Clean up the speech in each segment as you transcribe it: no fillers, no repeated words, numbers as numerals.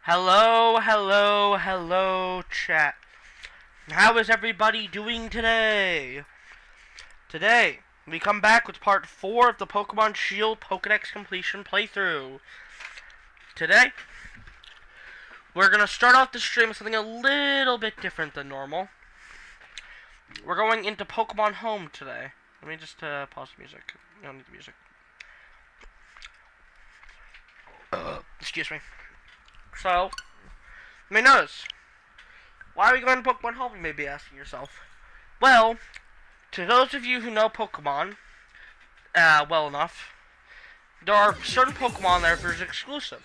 Hello, hello, hello, chat. How is everybody doing today? Today, we come back with part 4 of the Pokémon Shield Pokedex Completion playthrough. Today, we're going to start off the stream with something a little bit different than normal. We're going into Pokémon Home today. Let me just pause the music. I don't need the music. Excuse me. So, you may notice, why are we going to Pokemon Home, you may be asking yourself. Well, to those of you who know Pokemon well enough, there are certain Pokemon that are exclusive.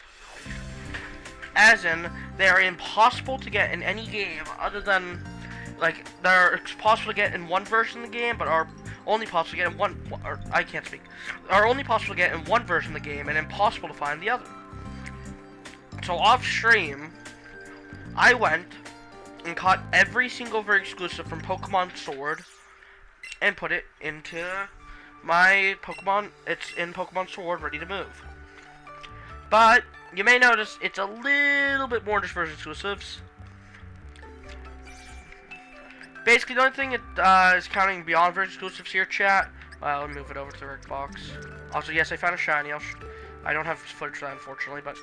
As in, they are impossible to get in any game other than, like, they're possible to get in one version of the game, but are only possible to get in one, or, I can't speak, are only possible to get in one version of the game and impossible to find the other. So off stream, I went and caught every single very exclusive from Pokemon Sword and put it into my Pokemon. It's in Pokemon Sword, ready to move. But you may notice it's a little bit more just version exclusives. Basically, the only thing it is counting beyond version exclusives here, chat. Let me move it over to the right box. Also, yes, I found a shiny. I don't have footage for that, unfortunately, but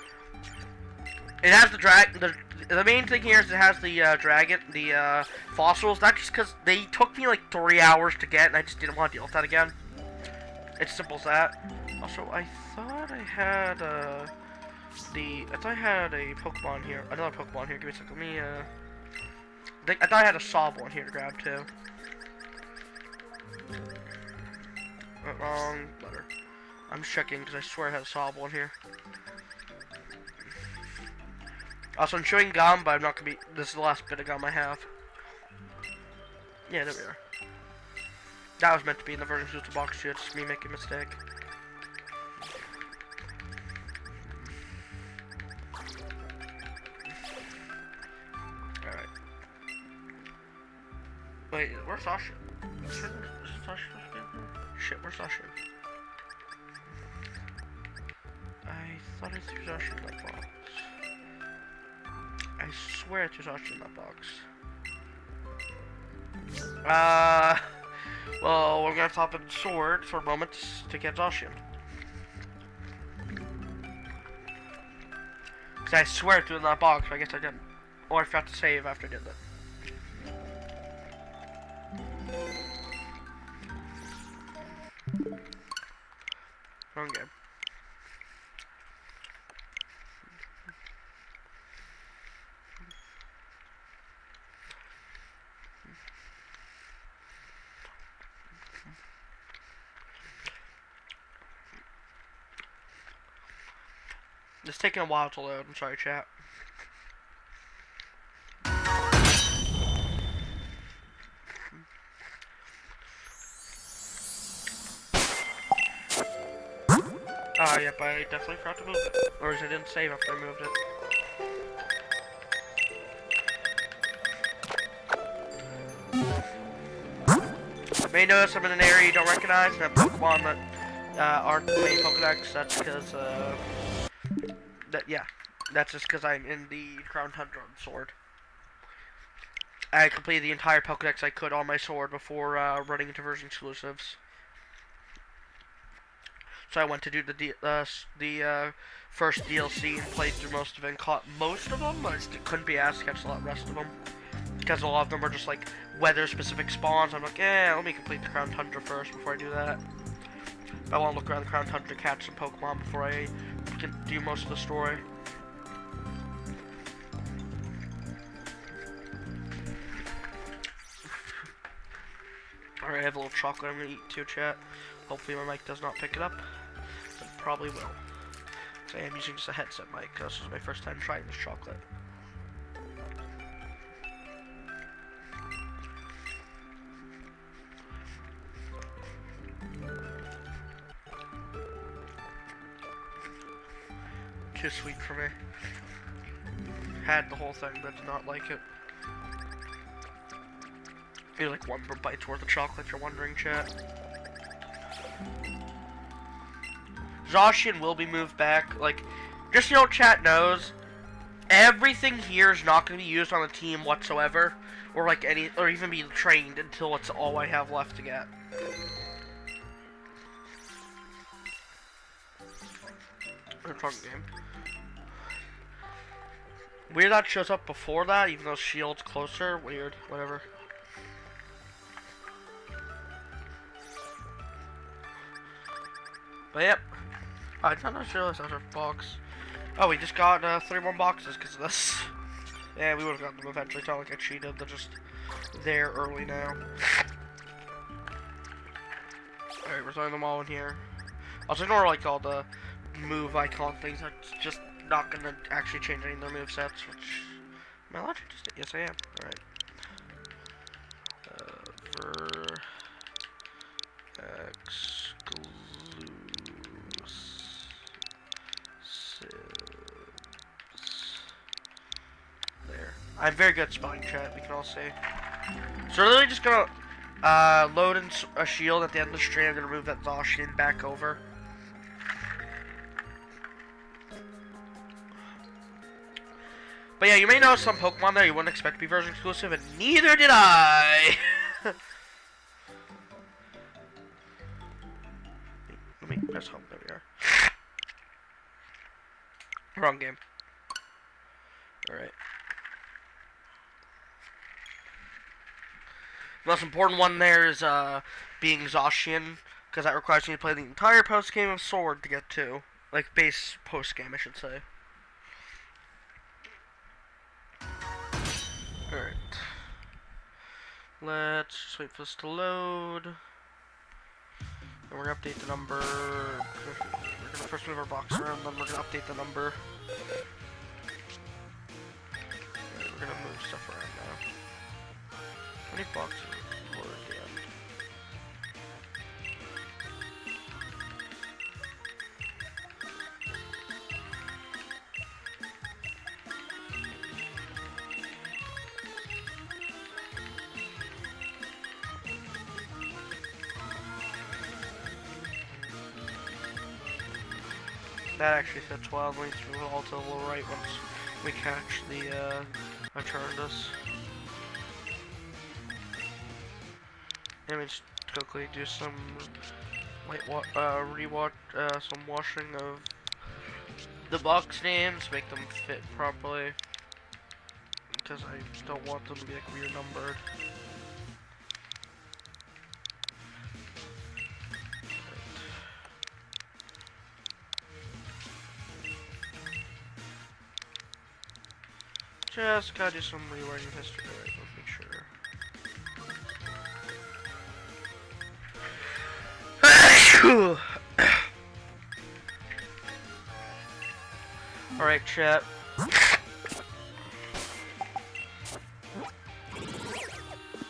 it has the main thing here is it has the fossils. Not just because they took me like 3 hours to get, and I just didn't want to deal with that again. It's simple as that. Also, I thought I had a Pokemon here, another Pokemon here. Give me a second. Let me I thought I had a Sobble here to grab too. Wrong letter. I'm just checking because I swear I had a Sobble in here. Also, I'm chewing gum, but I'm not gonna be. This is the last bit of gum I have. Yeah, there we are. That was meant to be in the version exclusive box too. It's just me making a mistake. Alright. Wait, where's Sasha? Is Sasha? Shit, where's Sasha? I thought I threw Sasha in that box. I swear to Sasha in that box. Well, we're gonna top in Sword for a moment to get Zacian. Cause I swear to in that box, but I guess I didn't. Or I forgot to save after I did that. Wrong game. It's taking a while to load. I'm sorry, chat. Yep, I definitely forgot to move it. Or I didn't save after I moved it. You may notice I'm in an area you don't recognize and have Pokemon that aren't the main Pokedex. That's because, that's just because I'm in the Crown Tundra on Sword. I completed the entire Pokedex I could on my Sword before running into version exclusives. So I went to do the first DLC and played through most of it and caught most of them. I just couldn't be asked to catch the rest of them. Because a lot of them are just like weather-specific spawns. I'm like, let me complete the Crown Tundra first before I do that. I want to look around the Crown Tundra, catch some Pokemon before I can do most of the story. Alright, I have a little chocolate I'm going to eat too, chat. Hopefully my mic does not pick it up. It probably will. So I am using just a headset mic, because this is my first time trying this chocolate. Too sweet for me. Had the whole thing, but did not like it. Maybe like one more bite's worth of chocolate, if you're wondering, chat. Zacian will be moved back. Like, just so chat knows, Everything here is not going to be used on the team whatsoever, or like or even be trained until it's all I have left to get. Game. Weird that shows up before that, even though Shield's closer. Weird, whatever. But yep, I did not realize I had a box. Oh, we just got 3 more boxes because of this. Yeah, we would have gotten them eventually. It's not like I cheated. They're just there early now. Alright, we're throwing them all in here. I'll ignore like all the move icon things. That's just not gonna actually change any of their movesets. Which am I allowed to just? Yes, I am. Alright. There. I'm very good at spelling, chat. We can all see. So we're literally just gonna load in a shield at the end of the stream. I'm gonna move that Zacian back over. But yeah, you may know some Pokemon there you wouldn't expect to be version exclusive, and neither did I! Let me press home, there we are. Wrong game. Alright. The most important one there is being Zacian, because that requires me to play the entire post-game of Sword to get to. Like, base post-game, I should say. Alright. Let's just wait for this to load. And we're gonna update the number. We're gonna first move our box around, then we're gonna update the number. Alright, we're gonna move stuff around now. How many boxes were at the end? That actually fits well. We need to move all to the lower right once we catch the Aturnus. Let me just quickly do some some washing of the box names, make them fit properly, because I don't want them to be like weird numbered. Just gotta do some rewriting of history. Alright, let's make sure. Alright, chat.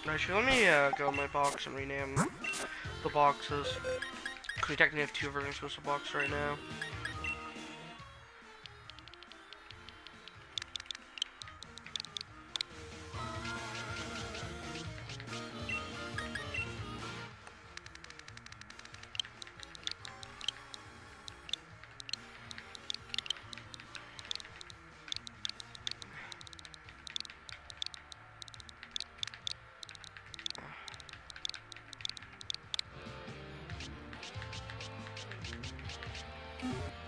Actually, let me go in my box and rename the boxes. Because we technically have 2 version exclusive boxes right now.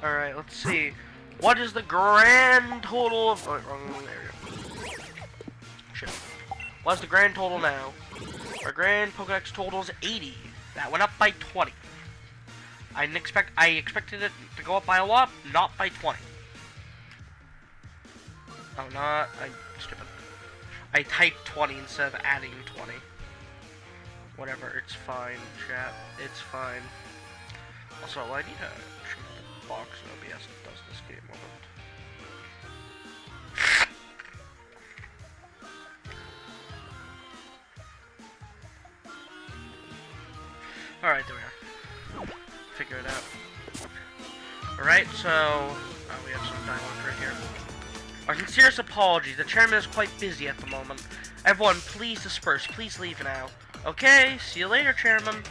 Alright, let's see. What is the grand total of... Oh, wrong, there we go. Shit. What's the grand total now? Our grand Pokedex total is 80. That went up by 20. I expected it to go up by a lot, not by 20. Oh, I'm stupid. I typed 20 instead of adding 20. Whatever, it's fine, chat. It's fine. Also, I need to change the box so OBS does this game moment. Alright, there we are. Figure it out. Alright, so... Oh, we have some dialogue right here. Our sincerest apologies. The chairman is quite busy at the moment. Everyone, please disperse. Please leave now. Okay, see you later, chairman.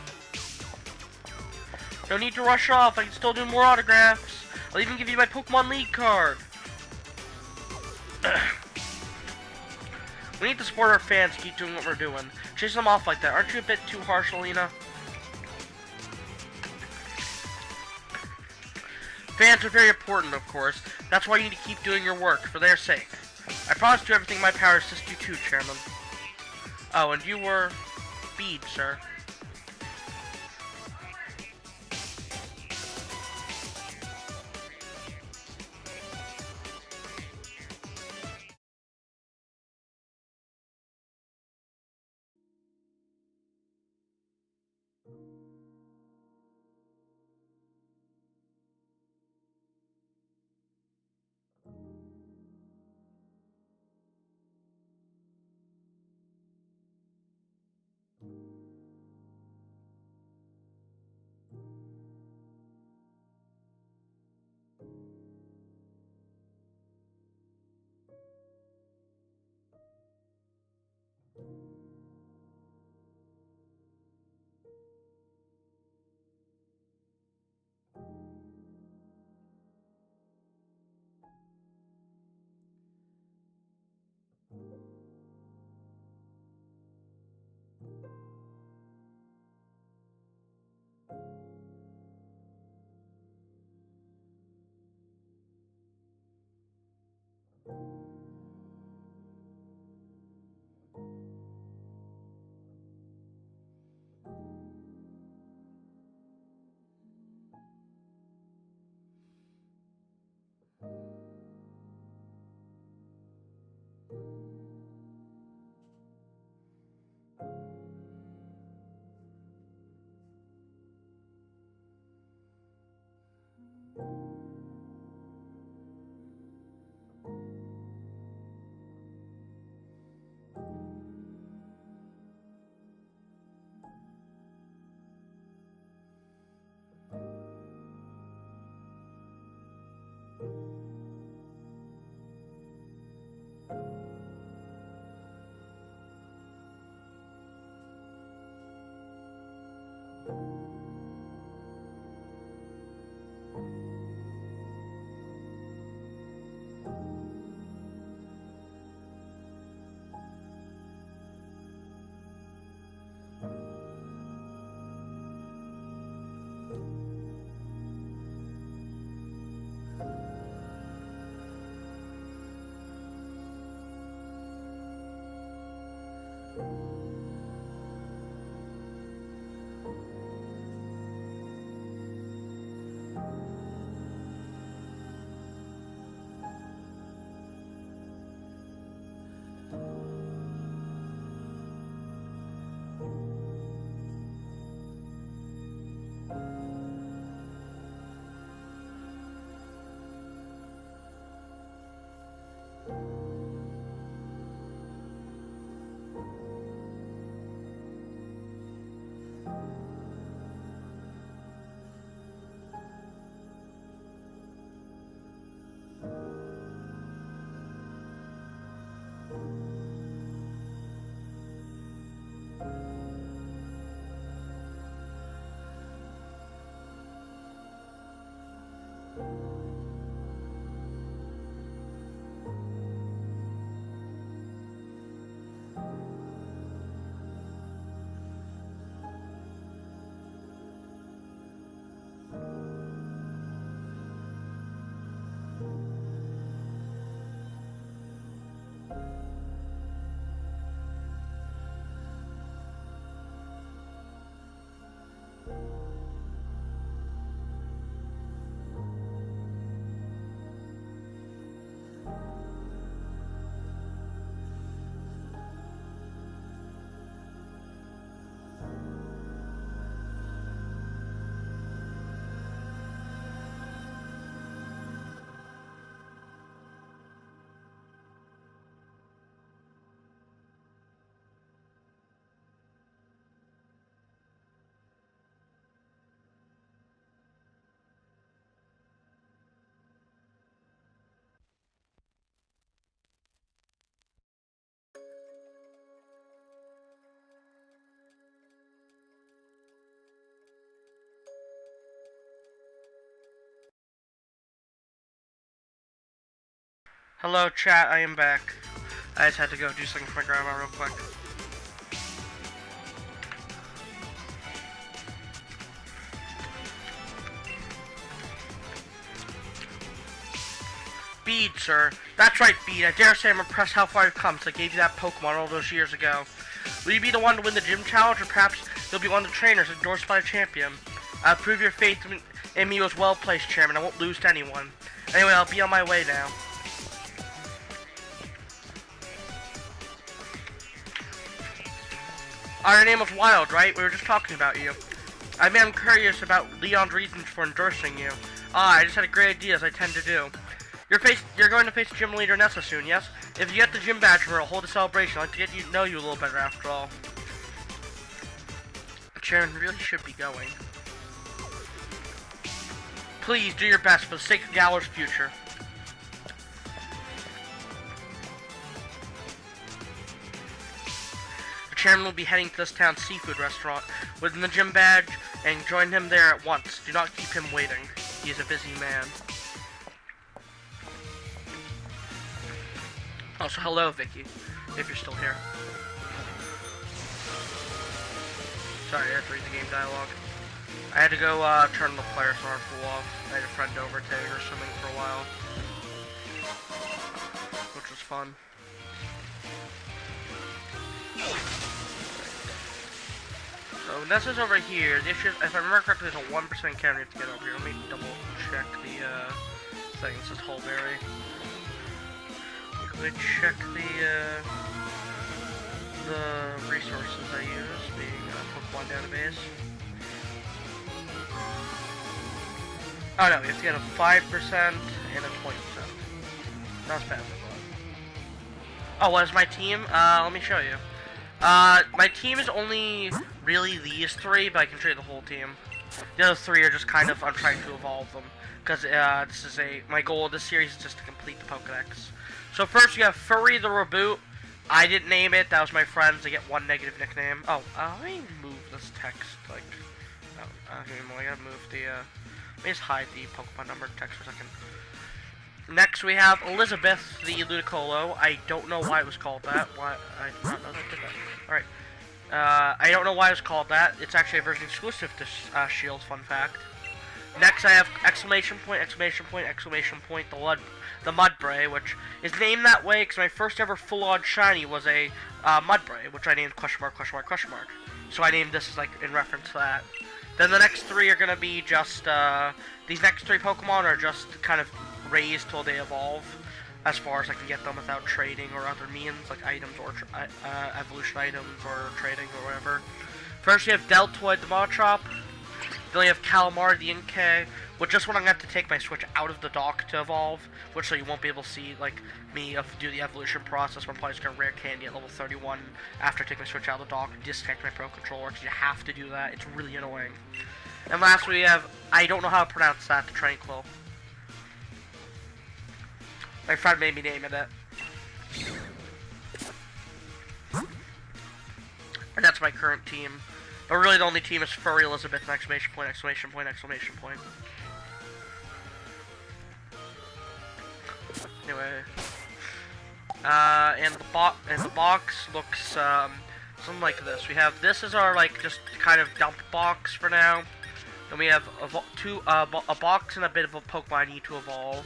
No need to rush off. I can still do more autographs. I'll even give you my Pokemon League card. We need to support our fans, keep doing what we're doing. Chase them off like that. Aren't you a bit too harsh, Alina? Fans are very important, of course. That's why you need to keep doing your work, for their sake. I promise to do everything in my power to assist you too, Chairman. Oh, and you were... Bede, sir. Hello, chat. I am back. I just had to go do something for my grandma real quick. Bead, sir. That's right, Bead. I dare say I'm impressed how far you've come since I gave you that Pokemon all those years ago. Will you be the one to win the gym challenge, or perhaps you'll be one of the trainers endorsed by the champion? I'll prove your faith in me as well-placed, Chairman. I won't lose to anyone. Anyway, I'll be on my way now. Your name was Wild, right? We were just talking about you. I mean, I'm curious about Leon's reasons for endorsing you. I just had a great idea, as I tend to do. You're going to face gym leader Nessa soon, yes? If you get the gym badge, we'll hold a celebration. I'd like to get to know you a little better after all. Chairman really should be going. Please do your best for the sake of Galar's future. The chairman will be heading to this town's seafood restaurant within the gym badge, and join him there at once. Do not keep him waiting. He is a busy man. Also, hello, Vicky, if you're still here. Sorry, I had to read the game dialogue. I had to go turn the fire alarm pool off. I had a friend over taking her swimming for a while, which was fun. So Nessa's over here. The issue is, if I remember correctly, there's a 1% counter you have to get over here. Let me double check the thing. It says Hullberry. Let me check the resources I use, being Pokemon database. Oh no, we have to get a 5% and a 20%. That's bad. Oh, what is my team? Let me show you. My team is only really these three, but I can show you the whole team. The other three are just kind of, I'm trying to evolve them. Because my goal of this series is just to complete the Pokedex. So first you have Furry the Reboot. I didn't name it, that was my friends. They get one negative nickname. Oh, let me move this text, like, I gotta move the, let me just hide the Pokemon number text for a second. Next we have Elizabeth the Ludicolo. I don't know why it was called that. Why, I did not know that did that. Alright. I don't know why it was called that. It's actually a version exclusive to Shield, fun fact. Next I have exclamation point, the Mudbray, which is named that way because my first ever full-on shiny was a Mudbray, which I named question mark. So I named this like in reference to that. Then the next three are gonna be just these next three Pokemon are just kind of raised till they evolve, as far as I can get them without trading or other means like items or evolution items or trading or whatever. First you have Deltoid the Machop. Then we have Calamar the Inkay, which just when I'm going to have to take my Switch out of the dock to evolve, which so you won't be able to see, like, me do the evolution process. I'm probably just going to rare candy at level 31 after taking my Switch out of the dock, disconnect my Pro Controller, because you have to do that. It's really annoying. And last we have, I don't know how to pronounce that, the Tranquil. My friend made me name it. And that's my current team. But really the only team is Furry, Elizabeth, and exclamation point. Anyway. And the box looks something like this. We have this is our like just kind of dump box for now. Then we have a box and a bit of a Pokemon I need to evolve.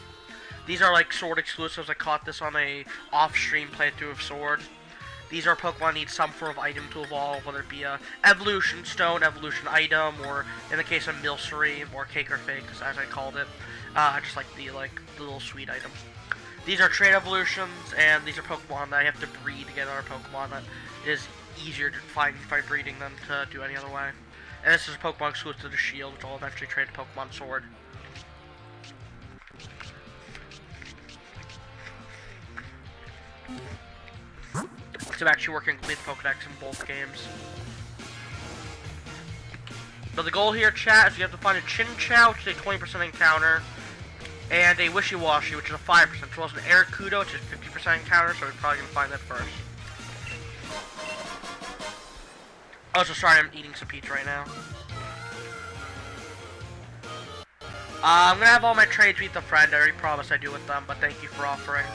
These are like Sword exclusives. I caught this on a off-stream playthrough of Sword. These are Pokemon need some form of item to evolve, whether it be a evolution stone, evolution item, or in the case of Milcery, or Cake or Fake, as I called it, just like the little sweet item. These are trade evolutions, and these are Pokemon that I have to breed to get other Pokemon that is easier to find by breeding than to do any other way. And this is a Pokemon exclusive to the Shield, which I'll eventually trade to Pokemon Sword. So I'm actually working to complete the Pokedex in both games. But the goal here, chat, is you have to find a Chinchou, which is a 20% encounter, and a Wishy-Washy, which is a 5%, as well as an Arrokuda, which is 50% encounter, so we're probably going to find that first. Oh, so sorry, I'm eating some pizza right now. I'm going to have all my trades meet the friend. I already promised I'd do with them, but thank you for offering.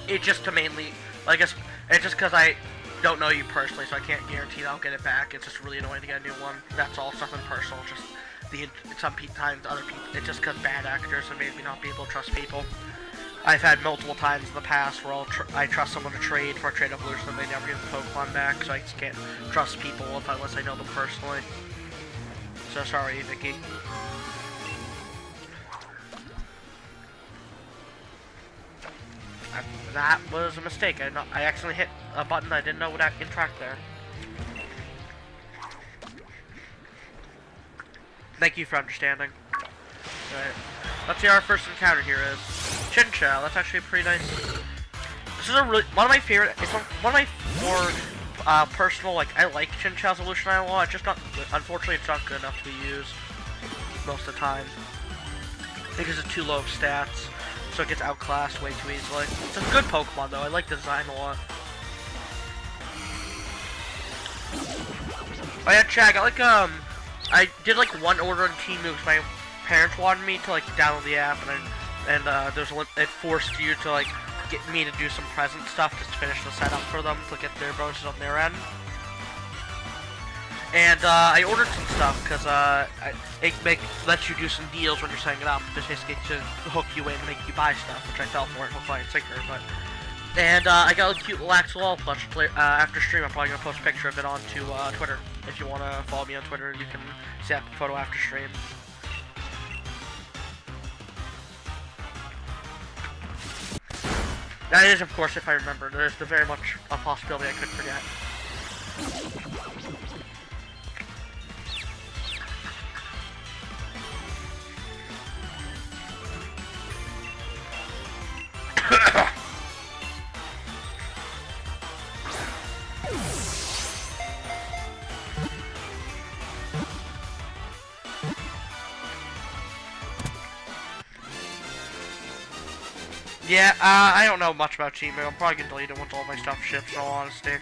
It's just to mainly, I guess, it's just because I don't know you personally, so I can't guarantee that I'll get it back. It's just really annoying to get a new one. That's all. It's nothing personal. Just sometimes other people. It's just because bad actors have made me not be able to trust people. I've had multiple times in the past where I trust someone to trade for a trade evolution and they never give the Pokemon back, so I just can't trust people unless I know them personally. So sorry, Vicky. That was a mistake. I accidentally hit a button I didn't know would interact there. Thank you for understanding. Alright. Let's see, our first encounter here is Chinchou. That's actually pretty nice. This is one of my favorite. It's one of my more personal. Like, I like Chinchou's evolution a lot. It's just not. Unfortunately, it's not good enough to be used most of the time because it's too low of stats, so it gets outclassed way too easily. It's a good Pokemon though. I like the design a lot. Oh yeah, Chad. I did like one order on Team Moves. My parents wanted me to like download the app, and it forced you to like get me to do some present stuff just to finish the setup for them to get their bonuses on their end. And I ordered some stuff because it lets you do some deals when you're setting it up, just basically to hook you in and make you buy stuff, which I fell for it, hook, line, and sinker. And I got a cute little Axolotl plush. After stream, I'm probably gonna post a picture of it onto Twitter. If you wanna follow me on Twitter, you can see that photo after stream. That is, of course, if I remember. There's very much a possibility I could forget. Yeah, I don't know much about Teemu. I'm probably gonna delete it once all my stuff ships, in all honesty.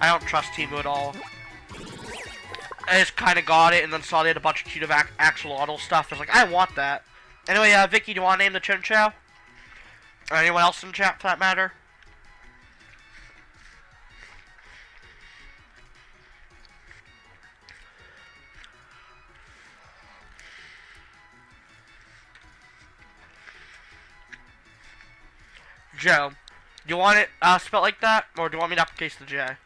I don't trust Teemu at all. I just kinda got it and then saw they had a bunch of cute Axolotl stuff. I was like, I want that. Anyway, Vicky, do you want to name the Chinchou? Or anyone else in the chat for that matter? Joe, do you want it spelled like that, or do you want me to uppercase the J? I'm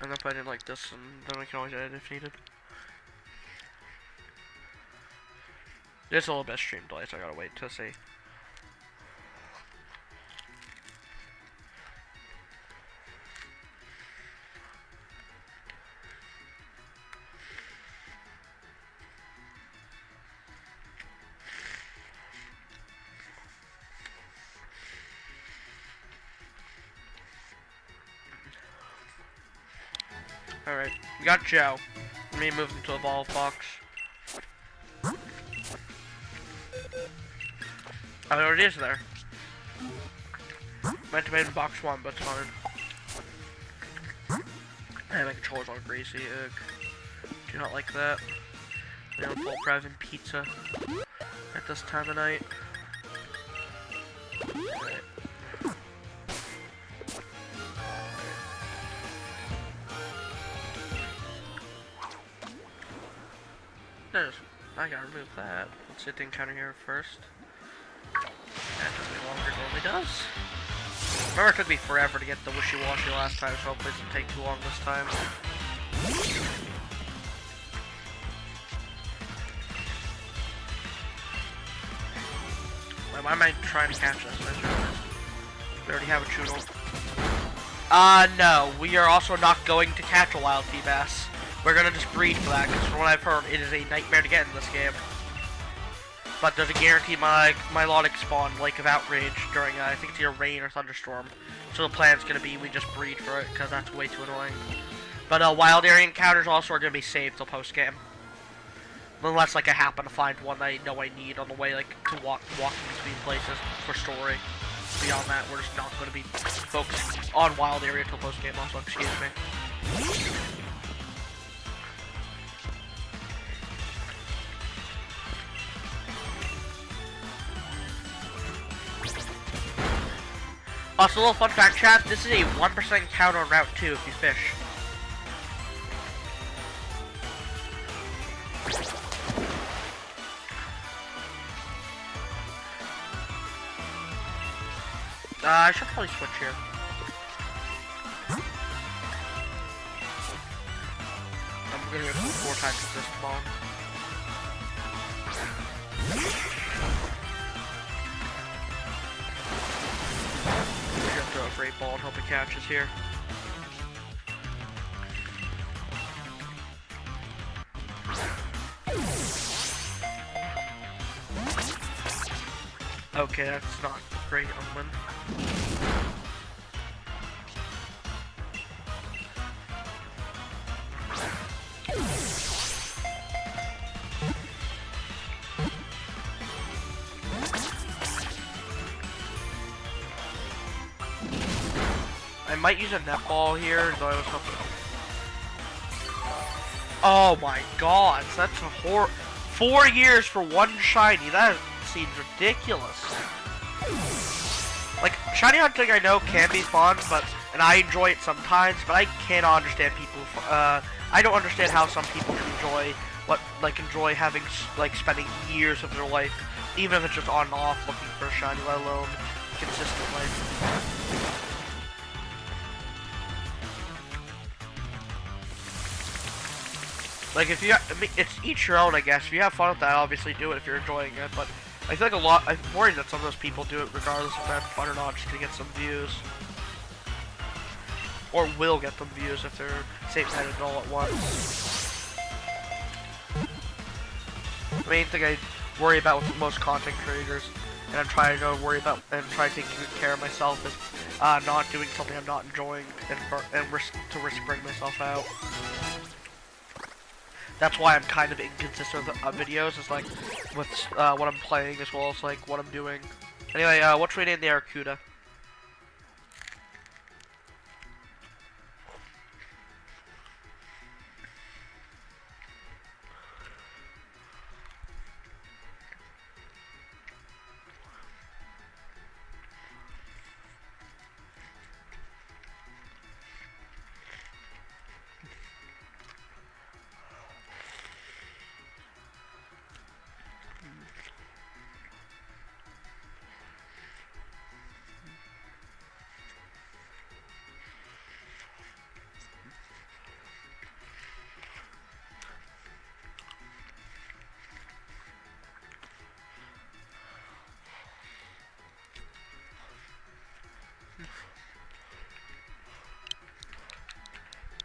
gonna put it like this, and then I can always edit if needed. There's a little bit of stream delay, so I gotta wait to see. Alright, we got Joe. Let me move him to a Evolve box. Oh, it already is there. Meant to be in box 1, but it's fine. And my controller's all greasy. Ugh. Do not like that. We don't full private pizza at this time of night. Alright. I gotta remove that. Let's hit the encounter here first. That took me longer than it normally does. Remember, it took me forever to get the wishy-washy last time, so hopefully it doesn't take too long this time. Why am I trying to catch this? We already have a Choodle. No. We are also not going to catch a wild Feebas. We're gonna just breed for that, because from what I've heard, it is a nightmare to get in this game. But does it guarantee my Milotic spawn Lake of Outrage during, I think it's either rain or thunderstorm. So the plan's gonna be we just breed for it, because that's way too annoying. But wild area encounters also are gonna be saved till post-game. Unless, like, I happen to find one that I know I need on the way, like, to walking between places for story. Beyond that, we're just not gonna be focusing on wild area till post-game also, excuse me. Also, a little fun fact, chat. This is a 1% count on Route 2 if you fish. I should probably switch here. I'm gonna go 4 times with this ball. I'm gonna throw a great ball and hope it catches here. Okay, that's not great omen. I might use a netball here, though I was hoping. Oh my god, that's a 4 years for one shiny. That seems ridiculous. Like, shiny hunting I know can be fun, and I enjoy it sometimes, but I cannot understand people. I don't understand how some people can enjoy having spending years of their life, even if it's just on and off looking for a shiny, let alone consistently. Like, if you, it's each your own, I guess. If you have fun with that, obviously do it if you're enjoying it. But I feel like I'm worried that some of those people do it regardless if they're having fun or not, just to get some views. Or will get them views if they're same-sided all at once. The main thing I worry about with most content creators, and I'm trying to worry about and try to take good care of myself, is not doing something I'm not enjoying and risk bring myself out. That's why I'm kind of inconsistent with videos, is like with what I'm playing as well as like what I'm doing. Anyway, what should we name the Arcuda?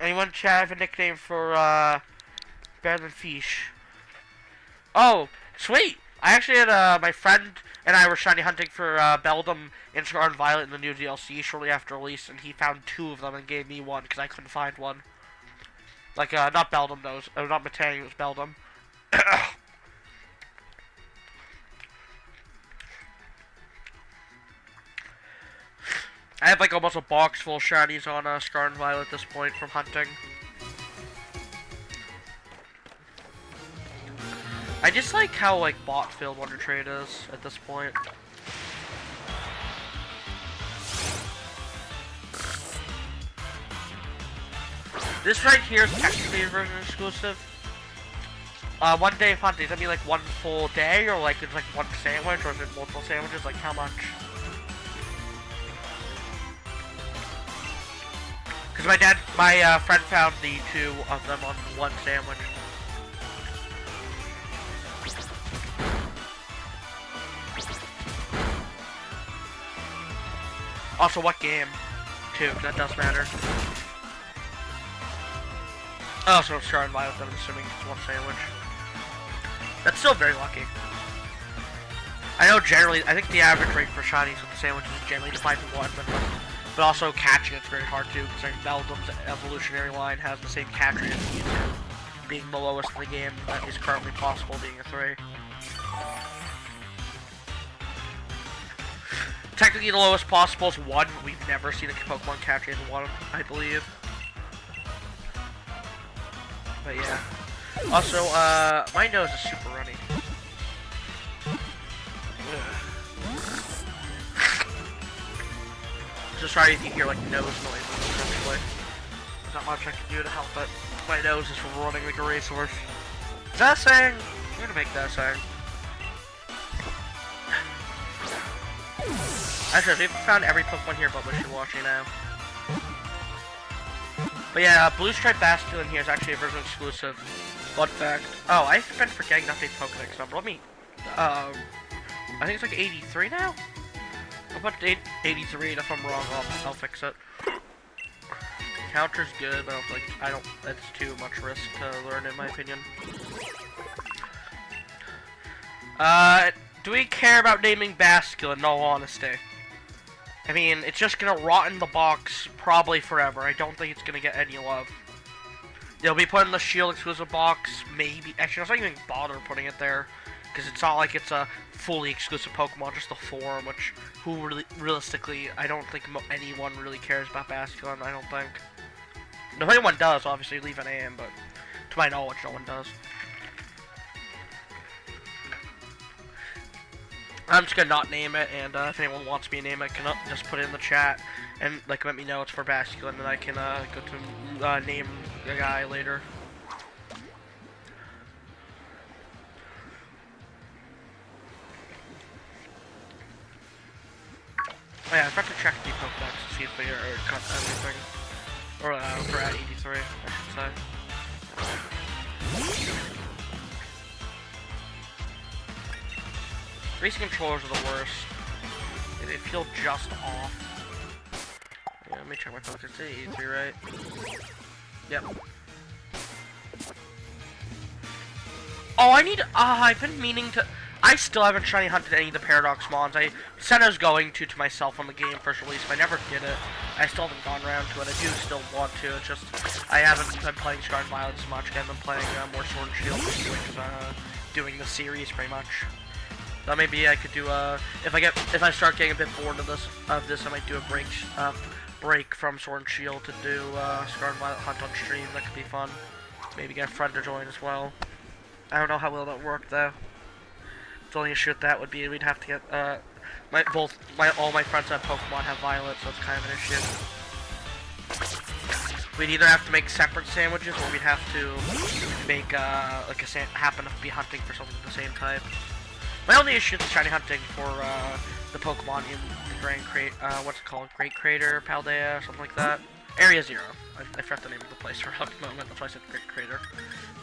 Anyone chat have a nickname for Better Than Fish? Oh, sweet! I actually had my friend and I were shiny hunting for Beldum and Scarlet Violet in the new DLC shortly after release, and he found 2 of them and gave me one because I couldn't find one. Like, not Beldum, though. Not Matang, it was Beldum. I have like almost a box full of shinies on Scarlet Violet at this point from hunting. I just like how like bot filled Wonder Trade is at this point. This right here is technically a version exclusive. 1 day of hunting, does that mean like 1 full day, or like it's like 1 sandwich, or is it multiple sandwiches? Like how much? Because my friend found the 2 of them on 1 sandwich. Also, what game? Too, that does matter. Oh, so it's Scarlet Violet, I'm assuming it's 1 sandwich. That's still very lucky. I know generally, I think the average rate for shinies with the sandwiches is generally defined to 1, but also catching it's very hard too, because Beldum's evolutionary line has the same catch rate as Mewtwo, being the lowest in the game that is currently possible, being a 3. Technically the lowest possible is 1. We've never seen a Pokemon catch rate of 1, I believe. But yeah. Also, my nose is super runny. Just sorry if you hear like nose noises, essentially. There's not much I can do to help it. My nose is running like a racehorse. Is that a saying? I'm gonna make that a saying. Actually, we've found every Pokemon here but Wishy-Washy now. But yeah, Blue Stripe Bastion here is actually a version exclusive. Fun fact. Oh, I've been forgetting to update Pokedex number. Let me, I think it's like 83 now? I'll put 83, and if I'm wrong, I'll fix it. Counter's good, but that's too much risk to learn in my opinion. Do we care about naming Basculin, in all honesty? I mean, it's just gonna rot in the box probably forever. I don't think it's gonna get any love. It'll be put in the Shield exclusive box, maybe. Actually, I was not even bother putting it there, because it's not like it's a fully exclusive Pokemon, just the form, which, realistically, I don't think anyone really cares about Basculin, I don't think. If anyone does, obviously leave an AM, but to my knowledge, no one does. I'm just gonna not name it, and if anyone wants me to name it, can just put it in the chat and like let me know it's for Basculin, and I can go to name the guy later. Oh yeah, I forgot to check the Pokedex to see if they cut everything, or for at 83, I should say. Racing controllers are the worst. They feel just off. Yeah, let me check my focus. It's 83, right? Yep. Oh, I need. I've been meaning to. I still haven't shiny hunted any of the Paradox Mons. I said I was going to myself on the game first release, but I never did it. I still haven't gone around to it. I do still want to. It's just I haven't been playing Scarlet and Violet as much. I've been playing more Sword and Shield, doing the series pretty much. So maybe I could do if I start getting a bit bored of this, I might do a break from Sword and Shield to do Scarlet and Violet hunt on stream. That could be fun. Maybe get a friend to join as well. I don't know how well that work though. The only issue with that would be we'd have to get all my friends that have Pokemon have Violet, so it's kind of an issue. We'd either have to make separate sandwiches, or we'd have to make happen to be hunting for something of the same type. My only issue is shiny hunting for the Pokemon in the Grand Crate, what's it called? Great Crater, Paldea, something like that. Area Zero. I forgot the name of the place for a moment, that's why I said Great Crater.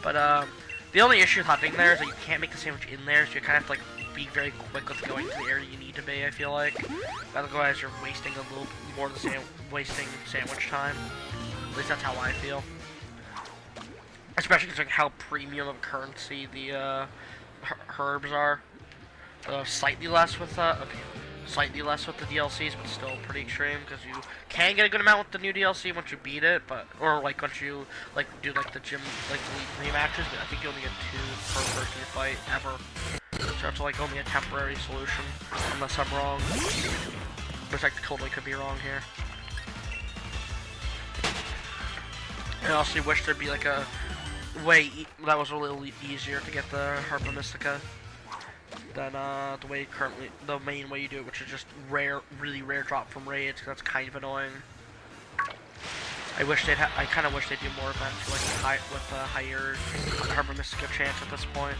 But the only issue with hunting there is that you can't make the sandwich in there, so you kind of have to like be very quick with going to the area you need to be, I feel like. Otherwise you're wasting a little more of the wasting sandwich time. At least that's how I feel. Especially considering how premium of currency the herbs are. Slightly less with the DLCs, but still pretty extreme because you can get a good amount with the new DLC once you beat it, or like once you do the gym the rematches. But I think you only get 2 per person you fight ever, so it's like only a temporary solution unless I'm wrong. Which I totally could be wrong here. I also wish there'd be like a way that was a little easier to get the Herba Mystica than the main way you do it, which is just really rare drop from raids, because that's kind of annoying. I kind of wish they'd do more events with a higher Herba Mystica chance at this point.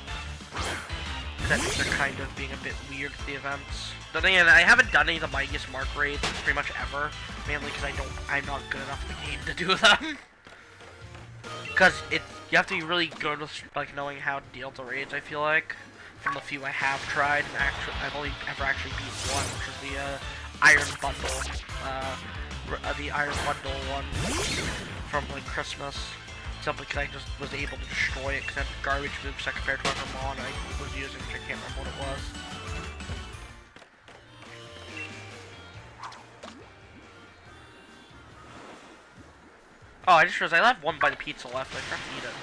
I think they're kind of being a bit weird with the events. But then again, I haven't done any of the Mightiest Mark raids pretty much ever, mainly because I'm not good enough at the game to do them. Because you have to be really good with knowing how to deal with the raids, I feel like. From the few I have tried, and I've only ever actually beat one, which is the Iron Bundle, one from Christmas. Simply because I just was able to destroy it because it had garbage moveset compared to whatever mon I was using, which I can't remember what it was. Oh, I just realized I left one bite of pizza left. I forgot to eat it.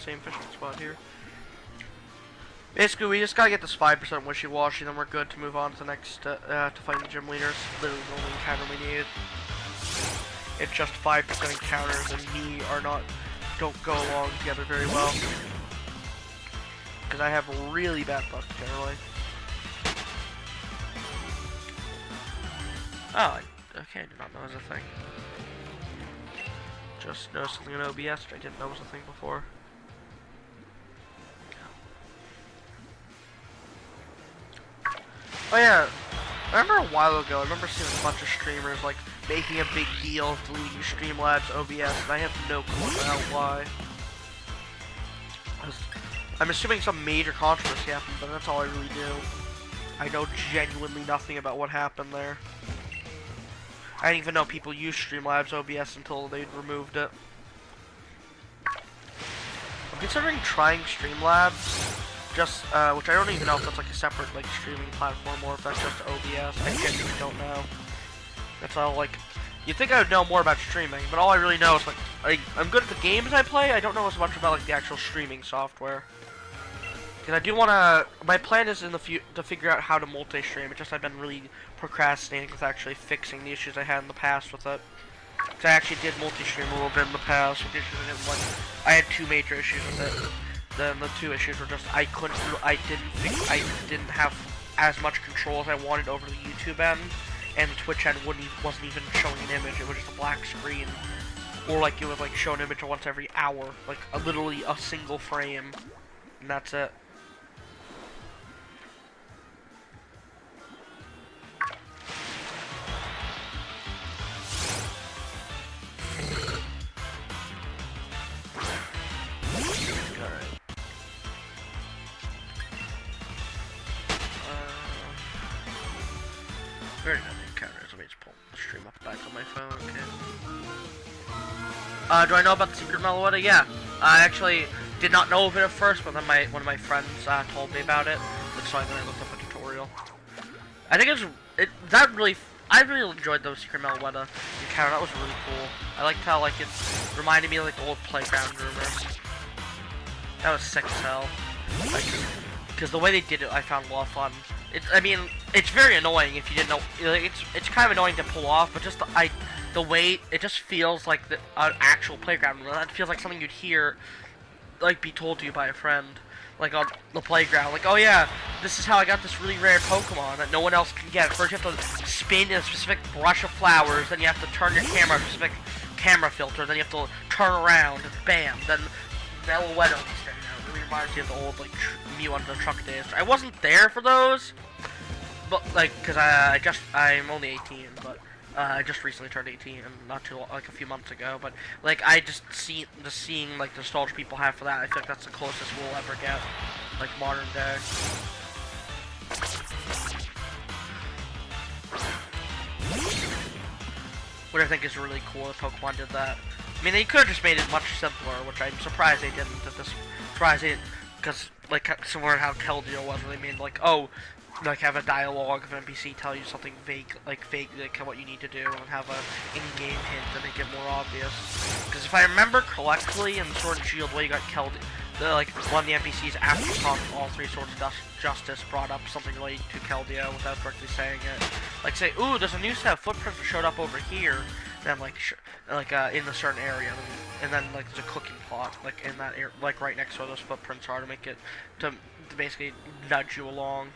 same fishing spot here. Basically, we just gotta get this 5% wishy-washy, then we're good to move on to the next, to fighting the gym leaders. Literally the only encounter we need. It's just 5% encounters, and me don't go along together very well. Because I have really bad luck, generally. Oh, okay, I did not know it was a thing. Just noticed something in OBS I didn't know was a thing before. Oh yeah, I remember a while ago, I remember seeing a bunch of streamers like making a big deal of deleting Streamlabs OBS, and I have no clue about why. I'm assuming some major controversy happened, but that's all I really do. I know genuinely nothing about what happened there. I didn't even know people used Streamlabs OBS until they removed it. I'm considering trying Streamlabs, just which I don't even know if that's like a separate like streaming platform or if that's just OBS. I genuinely don't know. That's all like. You'd think I would know more about streaming, but all I really know is like I'm good at the games I play. I don't know as much about like the actual streaming software. Because I do want to. My plan is in the to figure out how to multi-stream. It's just I've been really procrastinating with actually fixing the issues I had in the past with it. Because I actually did multi-stream a little bit in the past. With issues I didn't like. I had two major issues with it. Then the two issues were just I didn't have as much control as I wanted over the YouTube end, and the Twitch end wasn't even showing an image. It was just a black screen, or like it would like show an image once every hour, like literally a single frame, and that's it. Very nice encounters. Let me just pull the stream up back on my phone. Okay. Do I know about the secret Meloetta? Yeah. I actually did not know of it at first, but then one of my friends told me about it. So then I looked up a tutorial. I think I really enjoyed those secret Meloetta encounter. That was really cool. I liked how like it reminded me of like the old playground rumors. That was sick as hell. Like, because the way they did it, I found a lot of fun. I mean, it's very annoying if you didn't know. Like, it's kind of annoying to pull off, but just the way it just feels like an actual playground. That feels like something you'd hear, like, be told to you by a friend, like on the playground. Like, oh yeah, this is how I got this really rare Pokemon that no one else can get. First, you have to spin in a specific brush of flowers, then you have to turn your camera to a specific camera filter, then you have to turn around, and bam, then Meloetta will be standing out. It really reminds me of the old like Mew under the truck days. I wasn't there for those. But like, cause I'm only 18, but I just recently turned 18, and not too like a few months ago. But like, I just seeing like the nostalgia people have for that. I feel like that's the closest we'll ever get, like modern day. Which I think is really cool that Pokemon did that. I mean, they could have just made it much simpler, which I'm surprised they didn't. Surprised they didn't, because like similar to how Keldeo was, where they made like, oh, like have a dialogue of an NPC tell you something vague, like what you need to do, and have a in-game hint to make it more obvious. Because if I remember correctly, in Sword and Shield, way you got Keldeo, like one of the NPCs after you talked all three Swords of Justice brought up something related to Keldeo without directly saying it. Like say, ooh, there's a new set of footprints that showed up over here. Then like in a certain area, and then like there's a cooking pot like in that area, like right next to where those footprints are, to make it to basically nudge you along.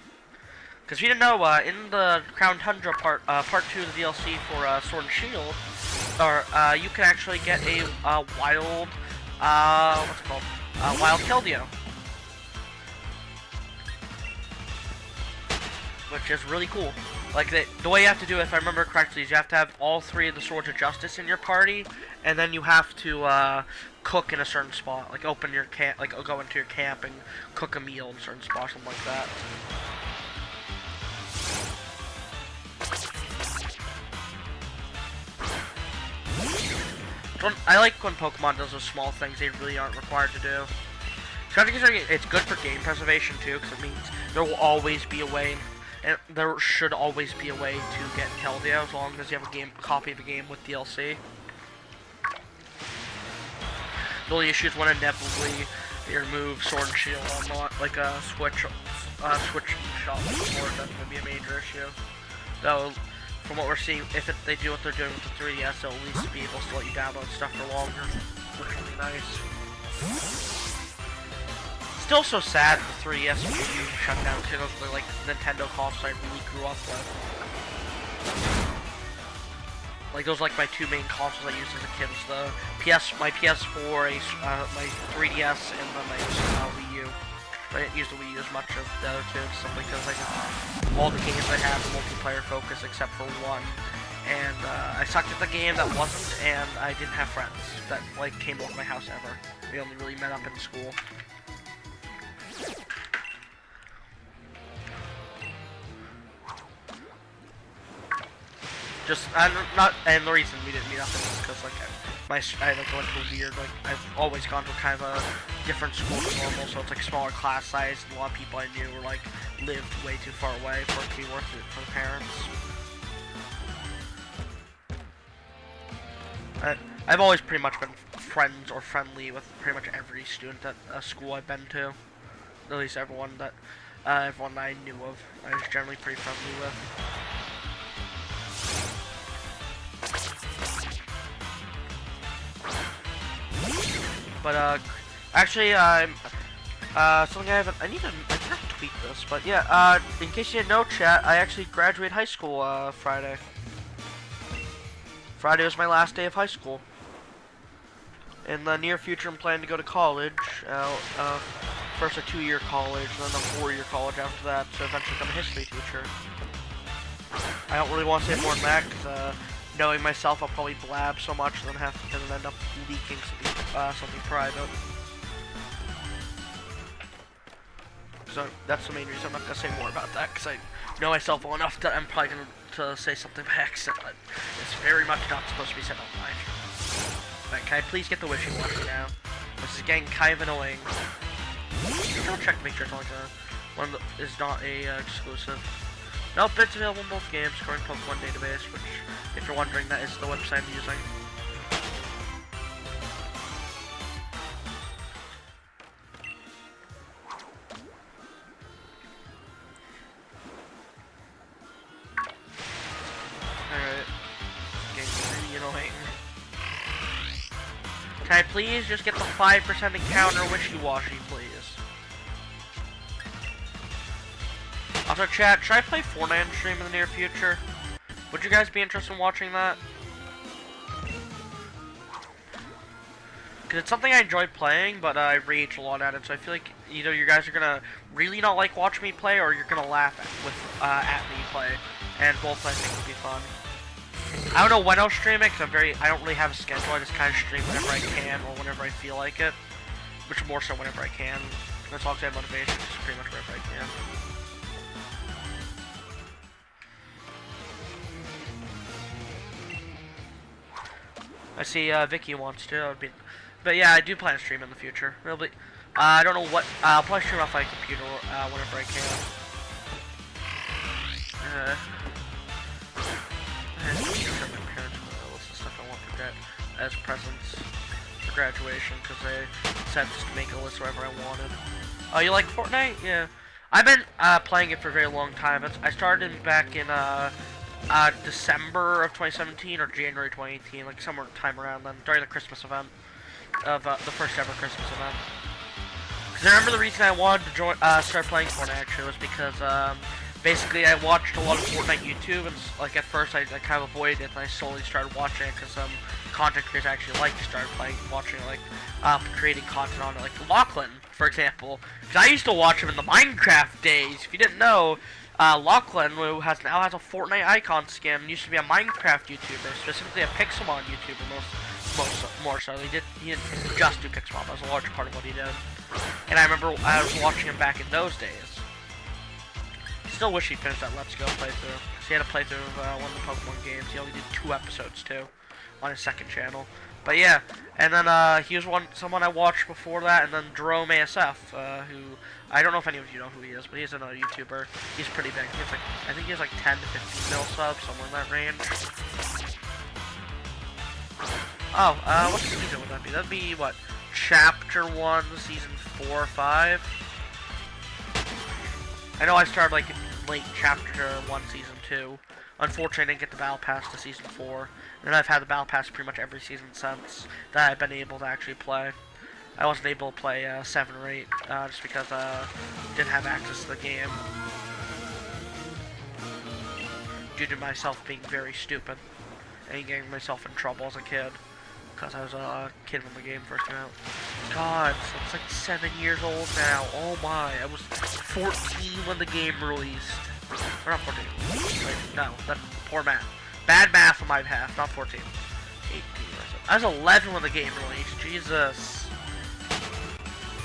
Because you didn't know, in the Crown Tundra part 2 of the DLC for Sword and Shield, you can actually get a wild, what's it called? Wild Keldeo. Which is really cool. Like, the way you have to do it, if I remember correctly, is you have to have all three of the Swords of Justice in your party, and then you have to cook in a certain spot. Like, open your camp, like, go into your camp and cook a meal in a certain spot, something like that. I like when Pokemon does those small things they really aren't required to do. So I think it's good for game preservation too, because it means there will always be a way, and there should always be a way to get Keldeo as long as you have a copy of the game with DLC. The only issue is when inevitably They remove Sword and Shield on like a Switch shop before. That's gonna be a major issue. Though, from what we're seeing, if they do what they're doing with the 3DS, they'll at least be able to let you download stuff for longer, which will be nice. Still so sad the 3DS being shut down because those were like Nintendo consoles I really grew up with. Like those are like my two main consoles I used as a kid. Was my PS4, my 3DS, and then my Wii U. I didn't use the Wii U as much of the other two, simply because like all the games I had were multiplayer focused except for one. And I sucked at the game that wasn't, and I didn't have friends that like came over my house ever. We only really met up in school. And the reason we didn't meet up is because like I like went to a weird, like I've always gone to kind of a different school than normal, so it's like smaller class size, and a lot of people I knew were like lived way too far away for it to be worth it for the parents. I've always pretty much been friends or friendly with pretty much every student at a school I've been to. At least everyone that I knew of, I was generally pretty friendly with. But actually, something I need to tweet this, but yeah, in case you didn't know, chat, I actually graduated high school Friday. Friday was my last day of high school. In the near future, I'm planning to go to college. First a 2-year college, then a 4-year college after that, to eventually become a history teacher. I don't really want to say more than that, because knowing myself, I'll probably blab so much and then end up leaking something private. So that's the main reason I'm not gonna say more about that, because I know myself well enough that I'm probably gonna say something by accident. It's very much not supposed to be said online. Right, can I please get the wishing water now? This is getting kind of annoying. I'll check to make sure it's like one that is not a exclusive. Nope, it's available in both games, according to Pokémon database, which, if you're wondering, that is the website I'm using. Alright. Getting really annoying. Can I please just get the 5% encounter wishy-washy, please? Also, chat, should I play Fortnite on stream in the near future? Would you guys be interested in watching that? Because it's something I enjoy playing, but I rage a lot at it, so I feel like either you guys are gonna really not like watching me play, or you're gonna laugh at me play. And both I think would be fun. I don't know when I'll stream it, because I don't really have a schedule. I just kind of stream whenever I can, or whenever I feel like it. Which more so whenever I can. That's all I have motivation, just pretty much whenever I can. I see Vicky wants to, but yeah, I do plan to stream in the future. It'll be, I don't know what, I'll probably stream off my computer whenever I can. I'm sure my parents will list of stuff I want to get as presents for graduation, because they said just to make a list wherever I wanted. Oh, you like Fortnite? Yeah. I've been playing it for a very long time. I started back in December of 2017 or January 2018, like somewhere time around then, during the Christmas event of the first ever Christmas event. Because I remember the reason I wanted to start playing Fortnite actually was because basically I watched a lot of Fortnite YouTube, and like at first I kind of avoided it, and I slowly started watching it because content creators I actually started watching like creating content on it, like Lachlan, for example. Because I used to watch him in the Minecraft days. If you didn't know, Lachlan, who now has a Fortnite icon skin, used to be a Minecraft YouTuber, specifically a Pixelmon YouTuber, more so. He didn't just do Pixelmon, that was a large part of what he did. And I remember I was watching him back in those days. Still wish he finished that Let's Go playthrough, because he had a playthrough of one of the Pokemon games. He only did 2 episodes too, on his second channel. But yeah, and then he was someone I watched before that, and then Jerome ASF, who I don't know if any of you know who he is, but he's another YouTuber. He's pretty big. He has I think he has like 10 to 15 mil subs, somewhere in that range. Oh, what season would that be? That'd be what? Chapter 1, Season 4 or 5. I know I started like late Chapter 1, Season 2. Unfortunately, I didn't get the Battle Pass to Season 4. And I've had the Battle Pass pretty much every season since that I've been able to actually play. I wasn't able to play 7 or 8 just because I didn't have access to the game. Due to myself being very stupid and getting myself in trouble as a kid. Because I was a kid when the game first came out. God, so it's like 7 years old now. Oh my, I was 14 when the game released. Or not 14. Wait, no, that's poor math. Bad math on my behalf, not 14. 18 or so. I was 11 when the game released. Jesus.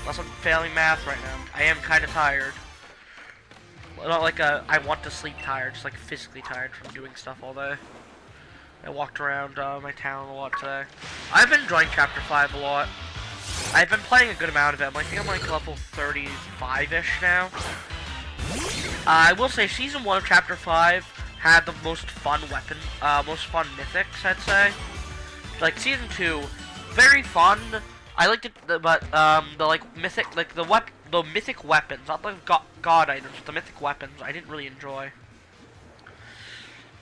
Unless I'm failing math right now. I am kind of tired. Not like I want to sleep tired, just like physically tired from doing stuff all day. I walked around my town a lot today. I've been enjoying Chapter 5 a lot. I've been playing a good amount of it. I think I'm like level 35-ish now. I will say Season 1 of Chapter 5 had the most fun most fun mythics, I'd say. Like, Season 2, very fun. I liked it, but the like mythic, like the mythic weapons, not the god items, but the mythic weapons, I didn't really enjoy.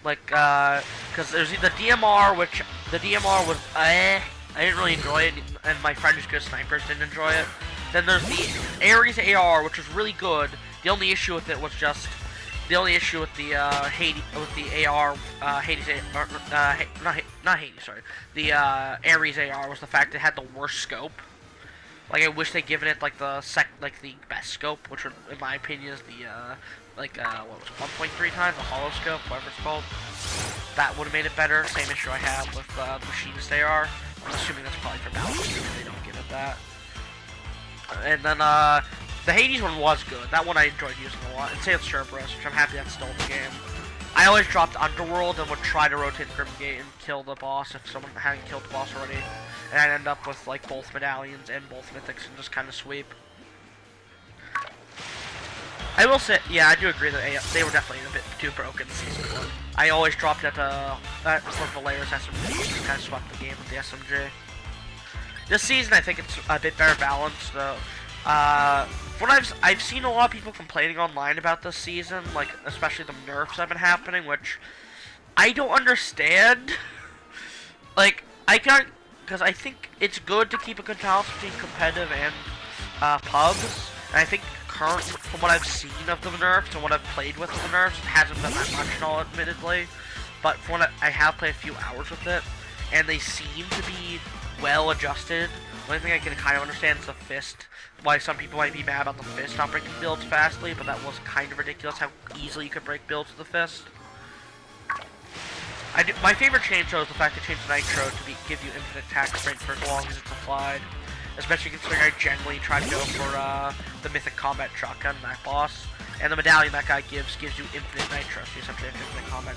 Like, because there's the DMR, which the DMR was, I didn't really enjoy it, and my friend who's good at snipers didn't enjoy it. Then there's the Ares AR, which was really good. The only issue with it was just, the only issue with the Hades, with the AR, Hades, not Hades, sorry, the Ares AR was the fact it had the worst scope. Like, I wish they'd given it like the best scope, which would, in my opinion, is the what was it, 1.3 times the hollow scope, whatever it's called. That would have made it better. Same issue I have with the machinist AR. I'm assuming that's probably for balance if they don't give it that. And then the Hades one was good. That one I enjoyed using a lot. And same with Cerberus, which I'm happy that's still in the game. I always dropped Underworld and would try to rotate Grimgate and kill the boss if someone hadn't killed the boss already. And I'd end up with like both medallions and both mythics and just kind of sweep. I will say, yeah, I do agree that they were definitely a bit too broken in Season 1. I always dropped it for Valera's SMG and kind of swept the game with the SMG. This season, I think it's a bit better balanced, though. I've seen a lot of people complaining online about this season, like, especially the nerfs that have been happening, which I don't understand. Like, because I think it's good to keep a good balance between competitive and pubs, and I think currently, from what I've seen of the nerfs and what I've played with the nerfs, it hasn't been that much at all, admittedly, but from what I have played a few hours with it, and they seem to be well adjusted. The only thing I can kind of understand is the fist. Why some people might be mad about the fist not breaking builds fastly, but that was kind of ridiculous how easily you could break builds with the fist. My favorite change though is the fact they changed Nitro to give you infinite attack strength for as long as it's applied. Especially considering I generally try to go for the Mythic Combat Shotgun, that boss. And the medallion that guy gives you infinite Nitro, so you essentially have infinite combat.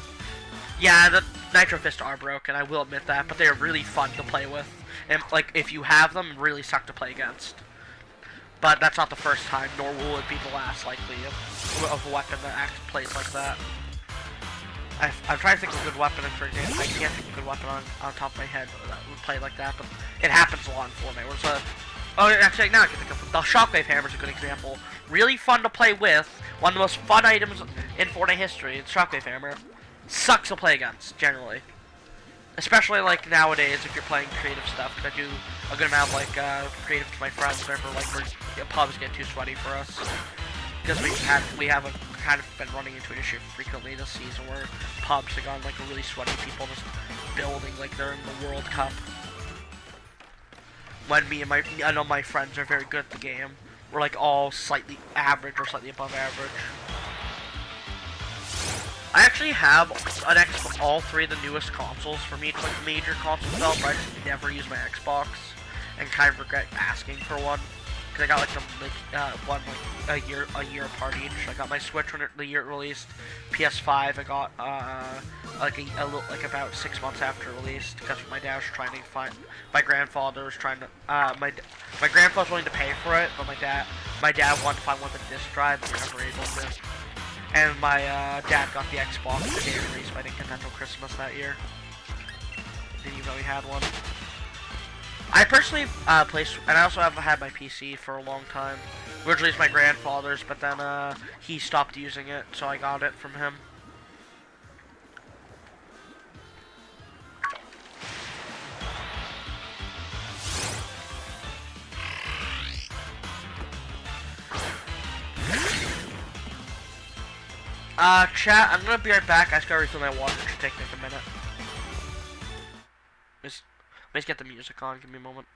Yeah, the Nitro Fists are broken, I will admit that, but they're really fun to play with. And, like, if you have them, really suck to play against. But that's not the first time, nor will it be the last, likely, of a weapon that actually plays like that. I'm trying to think of a good weapon, and for example, I can't think of a good weapon on top of my head that would play like that, but it happens a lot in Fortnite. Oh, actually, now I can think of the Shockwave Hammer is a good example. Really fun to play with. One of the most fun items in Fortnite history, it's Shockwave Hammer. Sucks to play against, generally. Especially, like, nowadays, if you're playing creative stuff, because I do a good amount of, like, creative to my friends, whenever, like, pubs get too sweaty for us. Because we have kind of been running into an issue frequently this season where pubs have gone like really sweaty, people just building like they're in the World Cup. When I know my friends are very good at the game. We're like all slightly average or slightly above average. I actually have all three of the newest consoles for me. It's like a major console developer. I just never use my Xbox and kind of regret asking for one. Cause I got one like a year apart each. I got my Switch when the year it released. PS5 I got like about 6 months after it released because my dad was trying to find. My grandfather was trying to. My grandfather was willing to pay for it, but my dad wanted to find one with a disc drive. We were never able to. And my dad got the Xbox the day it released, but I didn't get that until Christmas that year. Didn't even know he had one. I personally play, and I also have had my PC for a long time. Originally it's my grandfather's, but then he stopped using it, so I got it from him. Chat, I'm gonna be right back. I just gotta refill my water. It should take like a minute. Let's get the music on. Give me a moment.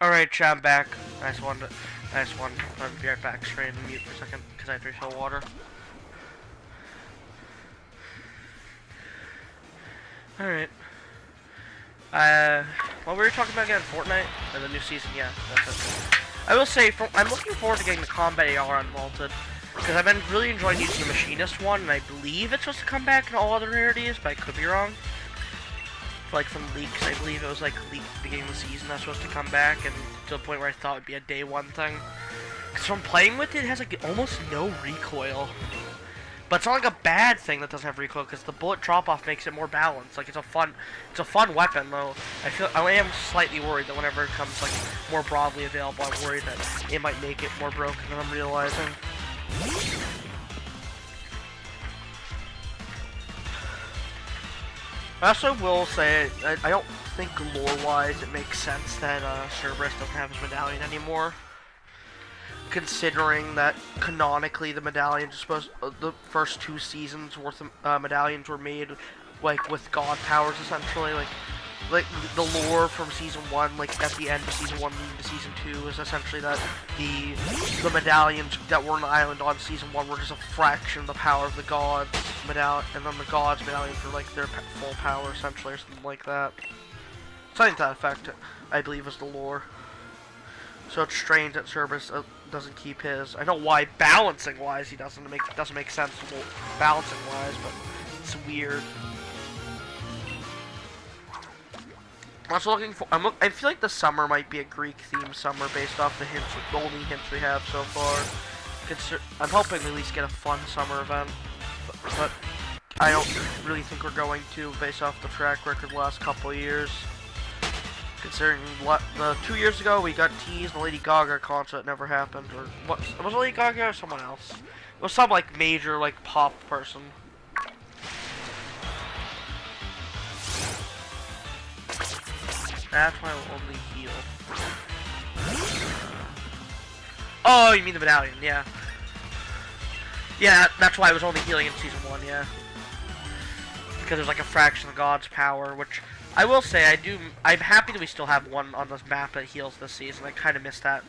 Alright, chat, I'm back. Nice one. I'll be right back. Straight in mute for a second because I have to refill water. Alright. What were we talking about again? Fortnite? Or the new season? Yeah, that's it. I will say, I'm looking forward to getting the Combat AR unvaulted. Because I've been really enjoying using the Machinist one, and I believe it's supposed to come back in all other rarities, but I could be wrong. Like from leaks, I believe it was like leaked at the beginning of the season that's supposed to come back, and to the point where I thought it would be a day one thing. Because from playing with it, it has like almost no recoil. But it's not like a bad thing that doesn't have recoil, because the bullet drop-off makes it more balanced. Like it's a fun weapon though. I am slightly worried that whenever it comes like more broadly available, I'm worried that it might make it more broken than I'm realizing. I also will say, I don't think lore-wise it makes sense that Cerberus doesn't have his medallion anymore. Considering that canonically the medallions are supposed, the first 2 seasons worth of medallions were made like with god powers essentially. Like the lore from season 1, like at the end of season 1 leading to season 2, is essentially that the medallions that were on the island on season 1 were just a fraction of the power of the gods medallion, and then the gods medallions were like their full power essentially, or something like that. Something to that effect, I believe, is the lore. So it's strange that Cerberus doesn't keep his. I know why balancing wise he doesn't. It doesn't make sense balancing wise, but it's weird. I'm also looking for. I feel like the summer might be a Greek-themed summer based off the only hints we have so far. I'm hoping to at least get a fun summer event, but I don't really think we're going to, based off the track record the last couple of years. Considering what the 2 years ago we got teased the Lady Gaga concert never happened, or what was it, Lady Gaga or someone else? It was some like major like pop person. That's why we'll only heal. Oh, you mean the medallion? Yeah. Yeah, that's why I was only healing in season 1. Yeah. Because there's like a fraction of God's power, which I will say I'm happy that we still have one on this map that heals this season. I kind of missed that,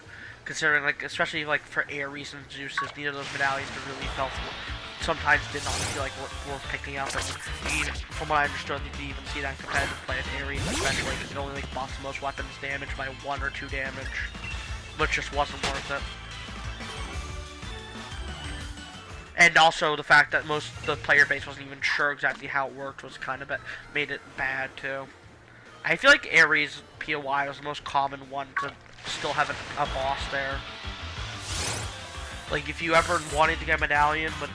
considering like especially like for air reasons, Zeus needed those medallions to really felt sometimes did not feel like worth picking up. And even, from what I understood, you can even see that in competitive play with Ares, especially because it only like buffs most weapons damage by 1 or 2 damage, which just wasn't worth it. And also the fact that most of the player base wasn't even sure exactly how it worked was kind of made it bad too. I feel like Ares POI was the most common one to still have a boss there. Like if you ever wanted to get a medallion, but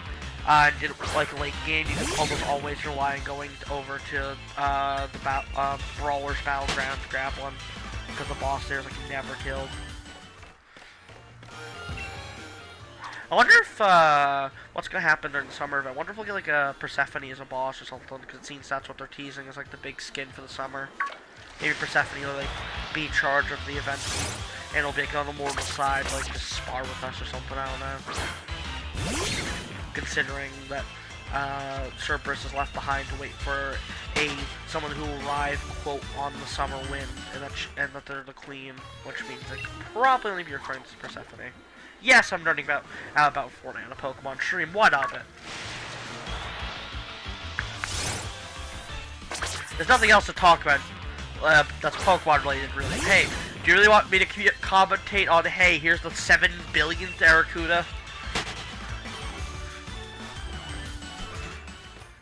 did like a late game, you could almost always rely on going over to the Brawler's Battleground to grab one, because the boss there is like never killed. I wonder if what's gonna happen during the summer event. I wonder if we'll get like a Persephone as a boss or something, because it seems that's what they're teasing is like the big skin for the summer. Maybe Persephone will like be in charge of the event, and it'll be like on the mortal side, like just spar with us or something. I don't know. Considering that Cerberus is left behind to wait for someone who will arrive, quote, on the summer wind, and that they're the queen, which means they could probably only be referring to Persephone. Yes, I'm learning about Fortnite on a Pokemon stream. What of it? There's nothing else to talk about that's Pokemon related, really. Hey, do you really want me to commentate on, hey, here's the 7 billionth Arrokuda?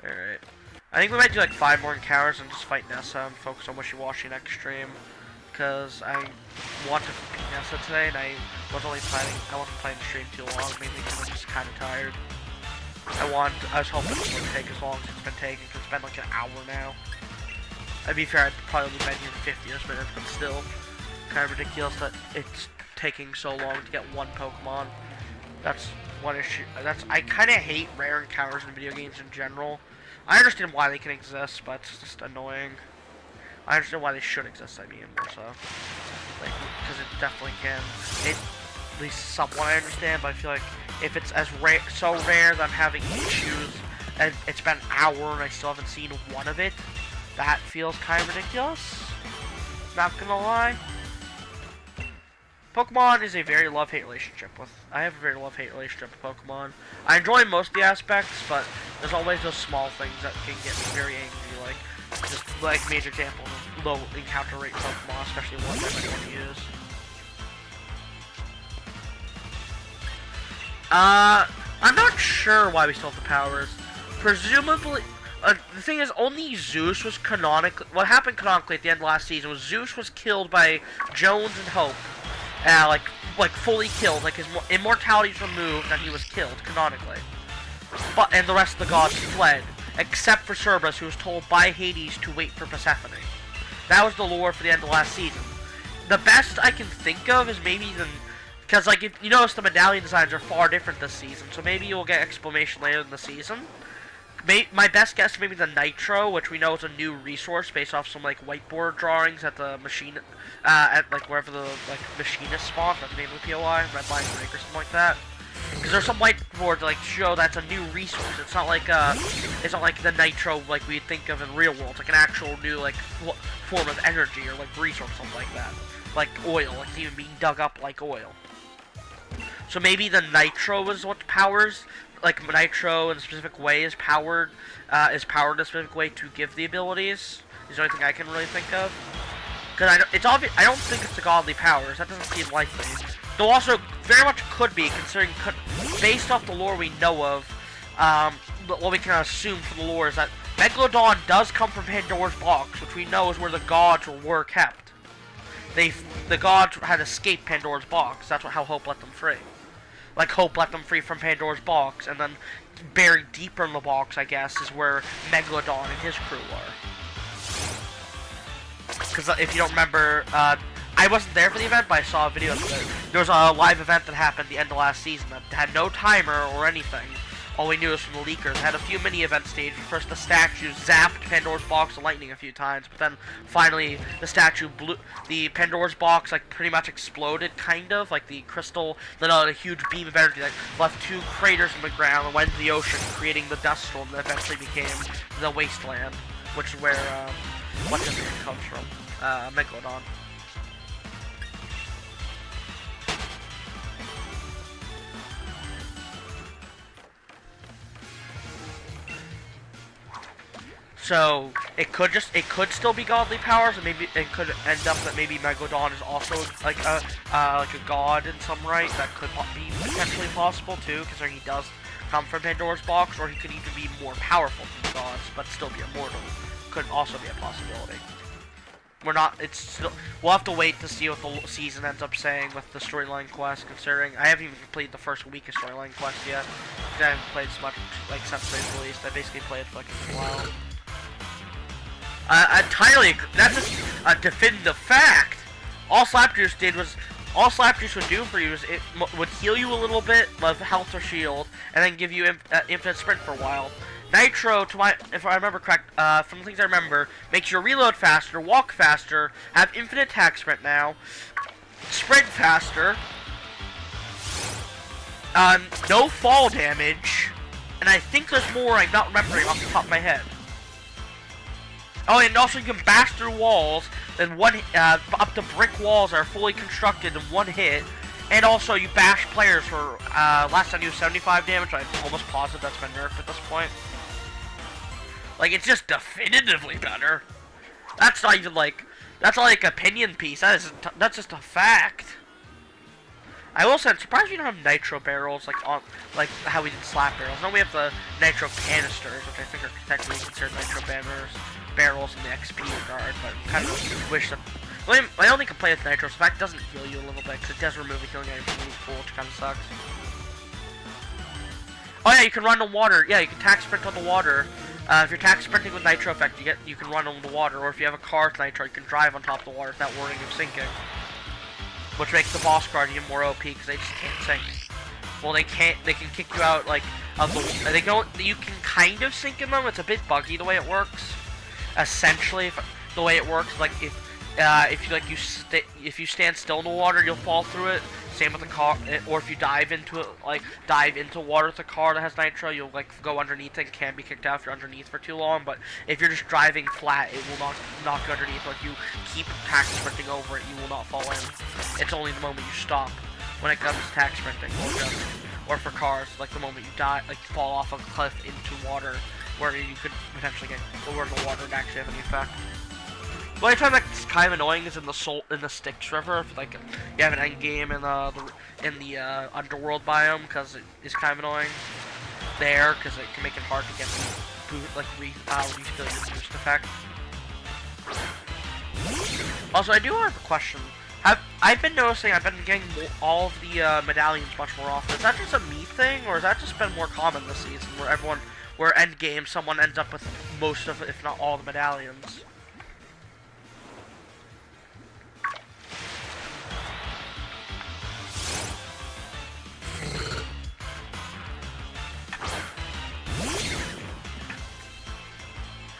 Alright. I think we might do like 5 more encounters and just fight Nessa and focus on Wishy-Washy next stream. Because I want to beat Nessa today, and I wasn't planning to stream too long, mainly because I'm just kind of tired. I was hoping it wouldn't take as long as it's been taking, because it's been like an hour now. To be fair, I'd probably been here in 50 minutes, but still kind of ridiculous that it's taking so long to get one Pokemon. That's one issue. I kind of hate rare encounters in video games in general. I understand why they can exist, but it's just annoying. I understand why they should exist, I mean, more so. Like, because it definitely can. At least somewhat I understand, but I feel like if it's so rare that I'm having issues, and it's been an hour and I still haven't seen one of it, that feels kind of ridiculous. Not gonna lie. Pokemon is a very love-hate relationship with. I have a very love-hate relationship with Pokemon. I enjoy most of the aspects, but there's always those small things that can get me very angry, like just like major example of low encounter rate Pokemon, especially ones I might want to use. I'm not sure why we still have the powers. Presumably, the thing is, only Zeus was canonically. What happened canonically at the end of last season was Zeus was killed by Jones and Hope. Like fully killed, like his immortality is removed and he was killed canonically. And the rest of the gods fled, except for Cerberus, who was told by Hades to wait for Persephone. That was the lore for the end of last season. The best I can think of is maybe because like if you notice the medallion designs are far different this season, so maybe you'll get explanation later in the season. My best guess is maybe the Nitro, which we know is a new resource based off some like whiteboard drawings at the machine, at like wherever the like machinist spawn. That's the name of the POI, Red Line Break or something like that. Because there's some whiteboard to like show that's a new resource. It's not like the Nitro like we think of in real world. It's like an actual new like form of energy or like resource, something like that. Like oil, like it's even being dug up like oil. So maybe the Nitro is what powers. Like Nitro in a specific way is powered in a specific way to give the abilities. Is the only thing I can really think of. Because it's obvious. I don't think it's the godly powers. That doesn't seem likely. Though also very much could be, considering based off the lore we know of. What we can assume from the lore is that Megalodon does come from Pandora's box, which we know is where the gods were kept. The gods had escaped Pandora's box. That's how Hope let them free. Like, Hope let them free from Pandora's box, and then buried deeper in the box, I guess, is where Megalodon and his crew were. Because if you don't remember, I wasn't there for the event, but I saw a video of it. There was a live event that happened at the end of last season that had no timer or anything. All we knew was from the leakers. It had a few mini-event stages. First, the statue zapped Pandora's box of lightning a few times, but then finally the statue blew. The Pandora's box like pretty much exploded, kind of like the crystal. Then a huge beam of energy that left 2 craters in the ground and went into the ocean, creating the dust storm that eventually became the wasteland, which is where what's his name comes from, Megalodon. So it could still be godly powers, and maybe it could end up that maybe Megalodon is also like a god in some right. That could be potentially possible too, because he does come from Pandora's box, or he could even be more powerful than the gods, but still be immortal. Could also be a possibility. We're not. It's still. We'll have to wait to see what the season ends up saying with the storyline quest. Considering I haven't even completed the first week of storyline quest yet. I haven't played as much like since they released. I basically played for like a while. Entirely. That's just a definitive fact. All Slap Juice did was. All Slap Juice would do for you is it would heal you a little bit of health or shield, and then give you infinite sprint for a while. Nitro, if I remember correct, from the things I remember, makes you reload faster, walk faster, have infinite attack sprint now, sprint faster, no fall damage, and I think there's more I'm not remembering off the top of my head. Oh, and also you can bash through walls, then up to brick walls that are fully constructed in one hit, and also you bash players for, last time you was 75 damage, I'm almost positive that's been nerfed at this point. Like, it's just definitively better. That's not even like, that's not like opinion piece, that's just a fact. I will say, I'm surprised we don't have nitro barrels, like how we did slap barrels. No, we have the nitro canisters, which I think are technically considered nitro barrels in the XP regard, but I kind of wish that... My only complaint with nitro is the fact it doesn't heal you a little bit, because it does remove a healing item from the pool, which kind of sucks. Oh yeah, you can run on water. Yeah, you can attack sprint on the water. If you're attack sprinting with nitro effect, you can run on the water, or if you have a car with nitro, you can drive on top of the water without worrying of sinking. Which makes the boss guard even more OP because they just can't sink. Well, they can kick you out like of the. You can kind of sink in them. It's a bit buggy the way it works. Essentially, the way it works, like if you stand still in the water, you'll fall through it. Same with the car, or if you dive into it, dive into water with a car that has nitro, you'll go underneath it and can be kicked out if you're underneath for too long. But if you're just driving flat, it will not knock you underneath. Like you keep attack sprinting over it, you will not fall in. It's only the moment you stop when it comes to attack sprinting, or for cars, like the moment you die, like fall off a cliff into water, where you could potentially get over the water and actually have any effect. The only time that's kind of annoying is in the Styx River, if like you have an end game in the underworld biome, because it is kind of annoying there, because it can make it hard to get refill your boost effect. Also, I do have a question. I've been noticing I've been getting all of the medallions much more often. Is that just a me thing, or has that just been more common this season, where end game someone ends up with most of, if not all, the medallions?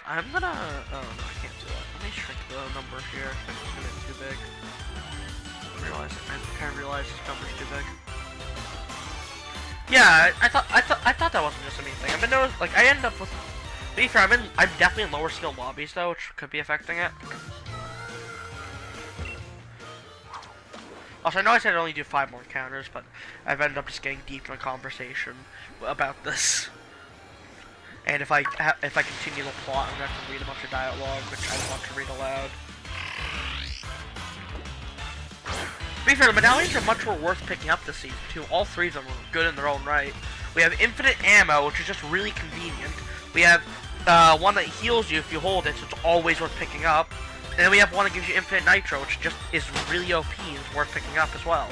I'm gonna... Oh, no, I can't do that. Let me shrink the number here. I think it's gonna be too big. I kind of realized this number's too big. Yeah, I thought that wasn't just a me thing. I've been noticing, like, I end up with... To be fair, I'm definitely in lower skill lobbies, though, which could be affecting it. Also, I know I said I'd only do 5 more encounters, but I've ended up just getting deep in a conversation about this. And if I continue the plot, I'm gonna have to read a bunch of dialogue, which I don't want to read aloud. To be fair, the medallions are much more worth picking up this season too. All 3 of them are good in their own right. We have infinite ammo, which is just really convenient. We have one that heals you if you hold it, so it's always worth picking up. And then we have one that gives you infinite nitro, which just is really OP and is worth picking up as well.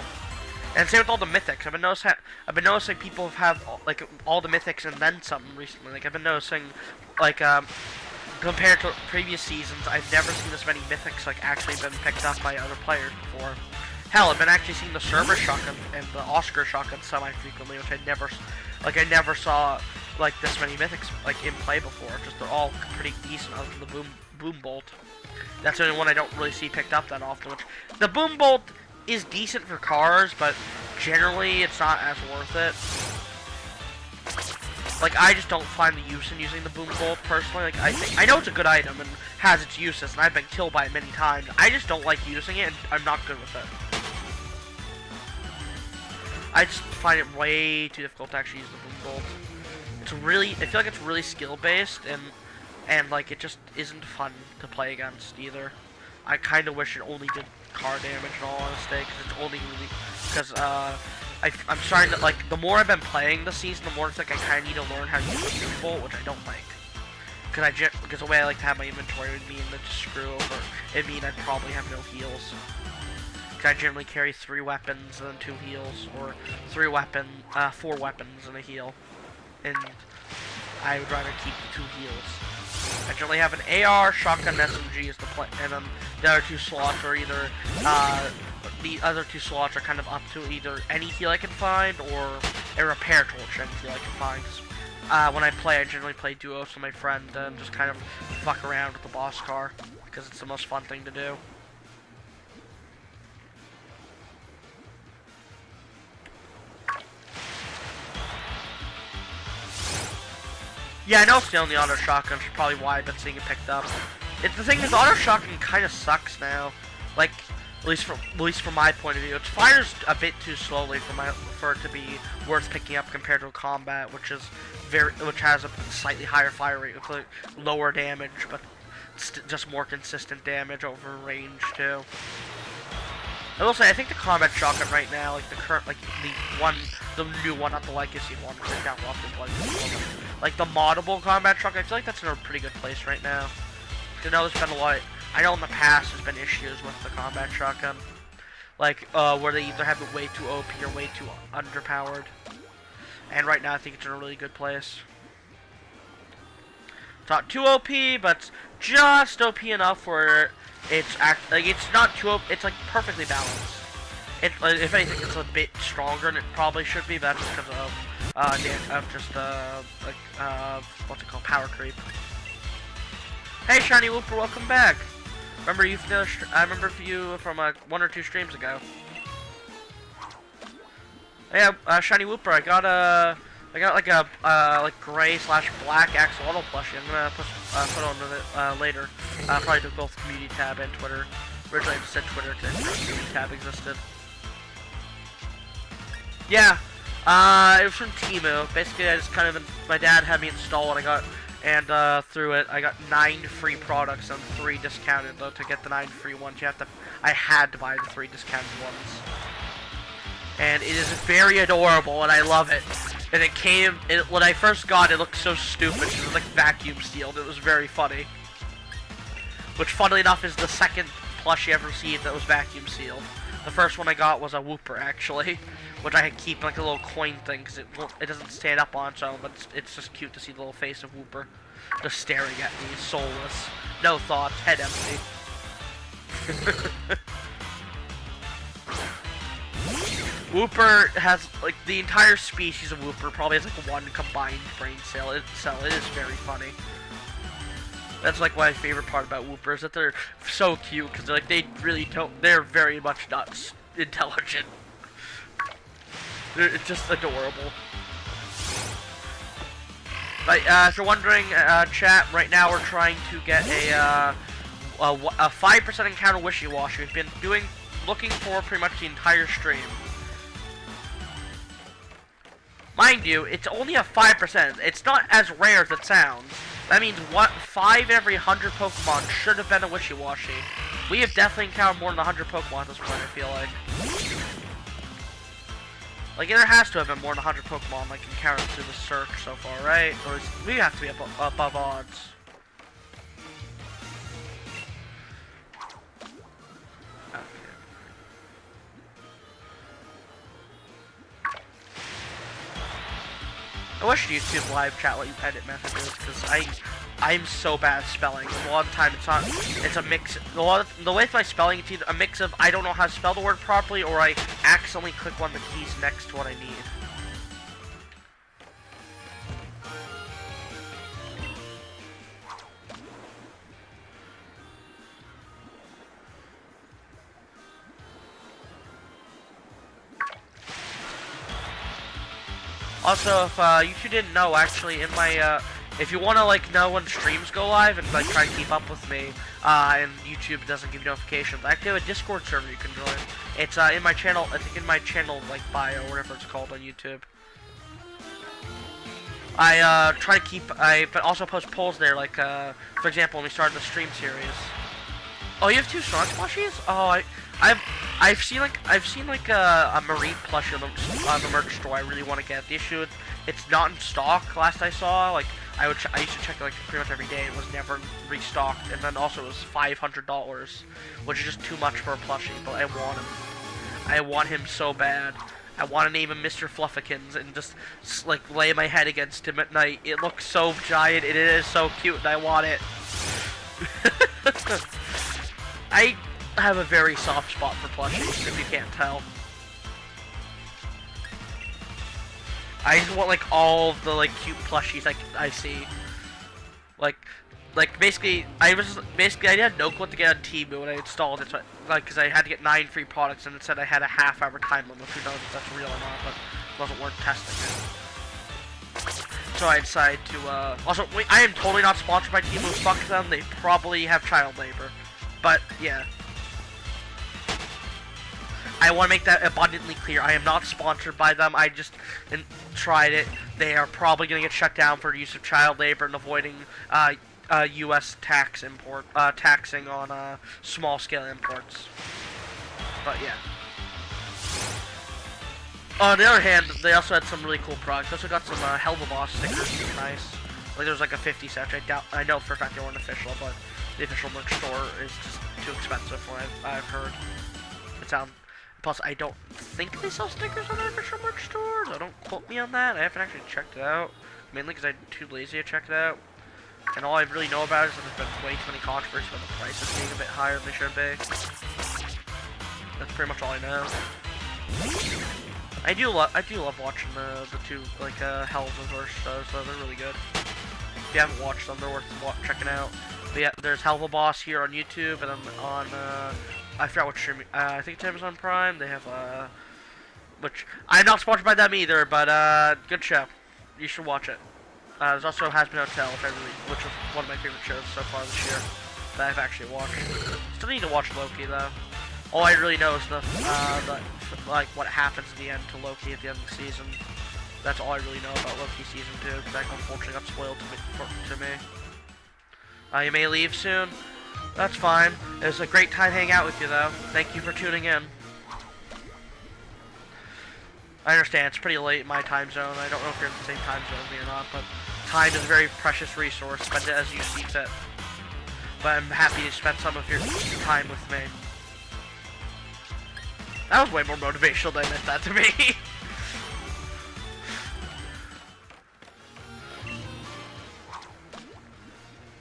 And same with all the mythics. I've been noticing people have like all the mythics and then some recently. Like I've been noticing, like compared to previous seasons, I've never seen this many mythics like actually been picked up by other players before. Hell, I've been actually seeing the server shotgun and the Oscar shotgun semi-frequently, which I never saw like this many mythics like in play before. Just they're all pretty decent other than the boom bolt. That's the only one I don't really see picked up that often. Which the boom bolt is decent for cars, but generally it's not as worth it. Like I just don't find the use in using the boom bolt personally. Like I know it's a good item and has its uses, and I've been killed by it many times. I just don't like using it, and I'm not good with it. I just find it way too difficult to actually use the boom bolt. I feel like it's really skill based, and like it just isn't fun to play against either. I kind of wish it only did car damage in all honesty, because it's only really I'm starting to, like, the more I've been playing this season, the more it's like I kind of need to learn how to use the Super Bolt, which I don't like. Because the way I like to have my inventory would mean that to screw over, it'd mean I'd probably have no heals. Because I generally carry 3 weapons and then 2 heals, or 4 weapons and a heal. And I would rather keep the 2 heals. I generally have an AR, shotgun, SMG is the play, and then the other 2 slots are either, the other 2 slots are kind of up to either any heal I can find, or a repair torch any heal I can find. When I play, I generally play duos with my friend and just kind of fuck around with the boss car, because it's the most fun thing to do. Yeah, I know it's the only auto shotgun, which is probably why I've been seeing it picked up. The thing is, auto shotgun kind of sucks now. Like, at least from my point of view, it fires a bit too slowly for it to be worth picking up compared to a combat, which has a slightly higher fire rate, with lower damage, but just more consistent damage over range too. I will say, I think the combat shotgun right now, like the current, like the new one, not the legacy one, because I can't walk the legacy one. Like the moddable combat shotgun, I feel like that's in a pretty good place right now. Because I know there's been a lot. I know in the past there's been issues with the combat shotgun, like where they either have it way too OP or way too underpowered. And right now I think it's in a really good place. It's not too OP, but just OP enough where it's it's not too OP. It's like perfectly balanced. If anything, it's a bit stronger than it probably should be, but that's just because of what's it called, power creep. Hey, Shiny Whooper, welcome back. Remember you? I remember you from 1 or 2 streams ago. Yeah, Shiny Whooper, I got like a gray / black axolotl plushie. I'm gonna put on it later. Probably do both community tab and Twitter. Originally I just said Twitter because the community tab existed. Yeah, it was from Temu. Basically, I just kind of my dad had me install it. Through it, I got 9 free products and 3 discounted. Though to get the 9 free ones, I had to buy the 3 discounted ones. And it is very adorable, and I love it. And when I first got it, it looked so stupid. It was like vacuum sealed. It was very funny. Which, funnily enough, is the second plushie I ever received that was vacuum sealed. The first one I got was a Whooper, actually, which I keep like a little coin thing because it doesn't stand up on its own, but it's just cute to see the little face of Whooper just staring at me, soulless, no thoughts, head empty. Whooper has, like, the entire species of Whooper probably has like 1 combined brain cell. It is very funny. That's like my favorite part about Whooper is that they're so cute because they're very much not intelligent. It's just adorable. But if you're wondering, chat, right now we're trying to get a 5% encounter wishy-washy. We've been looking for pretty much the entire stream. Mind you, it's only a 5%. It's not as rare as it sounds. That means 5 every 100 Pokemon should have been a wishy-washy. We have definitely encountered more than 100 Pokemon at this point, I feel like. Like, there has to have been more than 100 Pokemon, like, encountered through the search so far, right? Or we have to be above odds. I wish YouTube live chat let you edit messages, because I'm so bad at spelling. A lot of the time it's a mix. The way my spelling, it's either a mix of I don't know how to spell the word properly, or I accidentally click one of the keys next to what I need. Also, if you two didn't know, actually, in my, if you want to, like, know when streams go live and, like, try to keep up with me, and YouTube doesn't give you notifications, I actually have a Discord server you can join. It's, in my channel, I think in my channel, like, bio, or whatever it's called on YouTube. I, try to keep, but also post polls there, like, for example, when we started the stream series. Oh, you have 2 Sonic plushies? Oh, I've seen like a Marine plushie on the merch store. I really want to get. The issue, it's not in stock. Last I saw, like I used to check it like pretty much every day. It was never restocked, and then also it was $500, which is just too much for a plushie. But I want him. I want him so bad. I want to name him Mr. Fluffykins and just like lay my head against him at night. It looks so giant. It is so cute, and I want it. I have a very soft spot for plushies, if you can't tell. I just want like all of the like cute plushies I see. Like basically I had no clue what to get on Temu when I installed it, so because I had to get 9 free products and it said I had a half-hour time limit. Who knows if that's real or not, but it wasn't worth testing it. So I decided to also I am totally not sponsored by Temu. Fuck them. They probably have child labor. But, yeah. I want to make that abundantly clear. I am not sponsored by them. I just tried it. They are probably going to get shut down for use of child labor and avoiding U.S. taxing on small-scale imports. But, yeah. On the other hand, they also had some really cool products. They also got some Hell of a Boss stickers, which is nice. Like, there was like a 50 set. I know for a fact they weren't official, but the official merch store is just too expensive for what I've heard. Plus, I don't think they sell stickers on the official merch store, so don't quote me on that. I haven't actually checked it out, mainly because I'm too lazy to check it out. And all I really know about it is that there's been way too many controversies about the prices being a bit higher than they should be. That's pretty much all I know. I do love watching the 2 like Hell of a Verse shows, so they're really good. If you haven't watched them, they're worth checking out. But yeah, there's Hell of a Boss here on YouTube, and then on I forgot what stream. I think it's Amazon Prime. They have which I'm not sponsored by them either, but good show. You should watch it. There's also Has Been Hotel, which was one of my favorite shows so far this year that I've actually watched. Still need to watch Loki though. All I really know is like what happens at the end to Loki at the end of the season. That's all I really know about Loki season 2, because that unfortunately got spoiled to me. You may leave soon. That's fine. It was a great time hanging out with you, though. Thank you for tuning in. I understand, it's pretty late in my time zone. I don't know if you're in the same time zone as me or not, but time is a very precious resource. Spend it as you see fit. But I'm happy to spend some of your time with me. That was way more motivational than I meant that to be.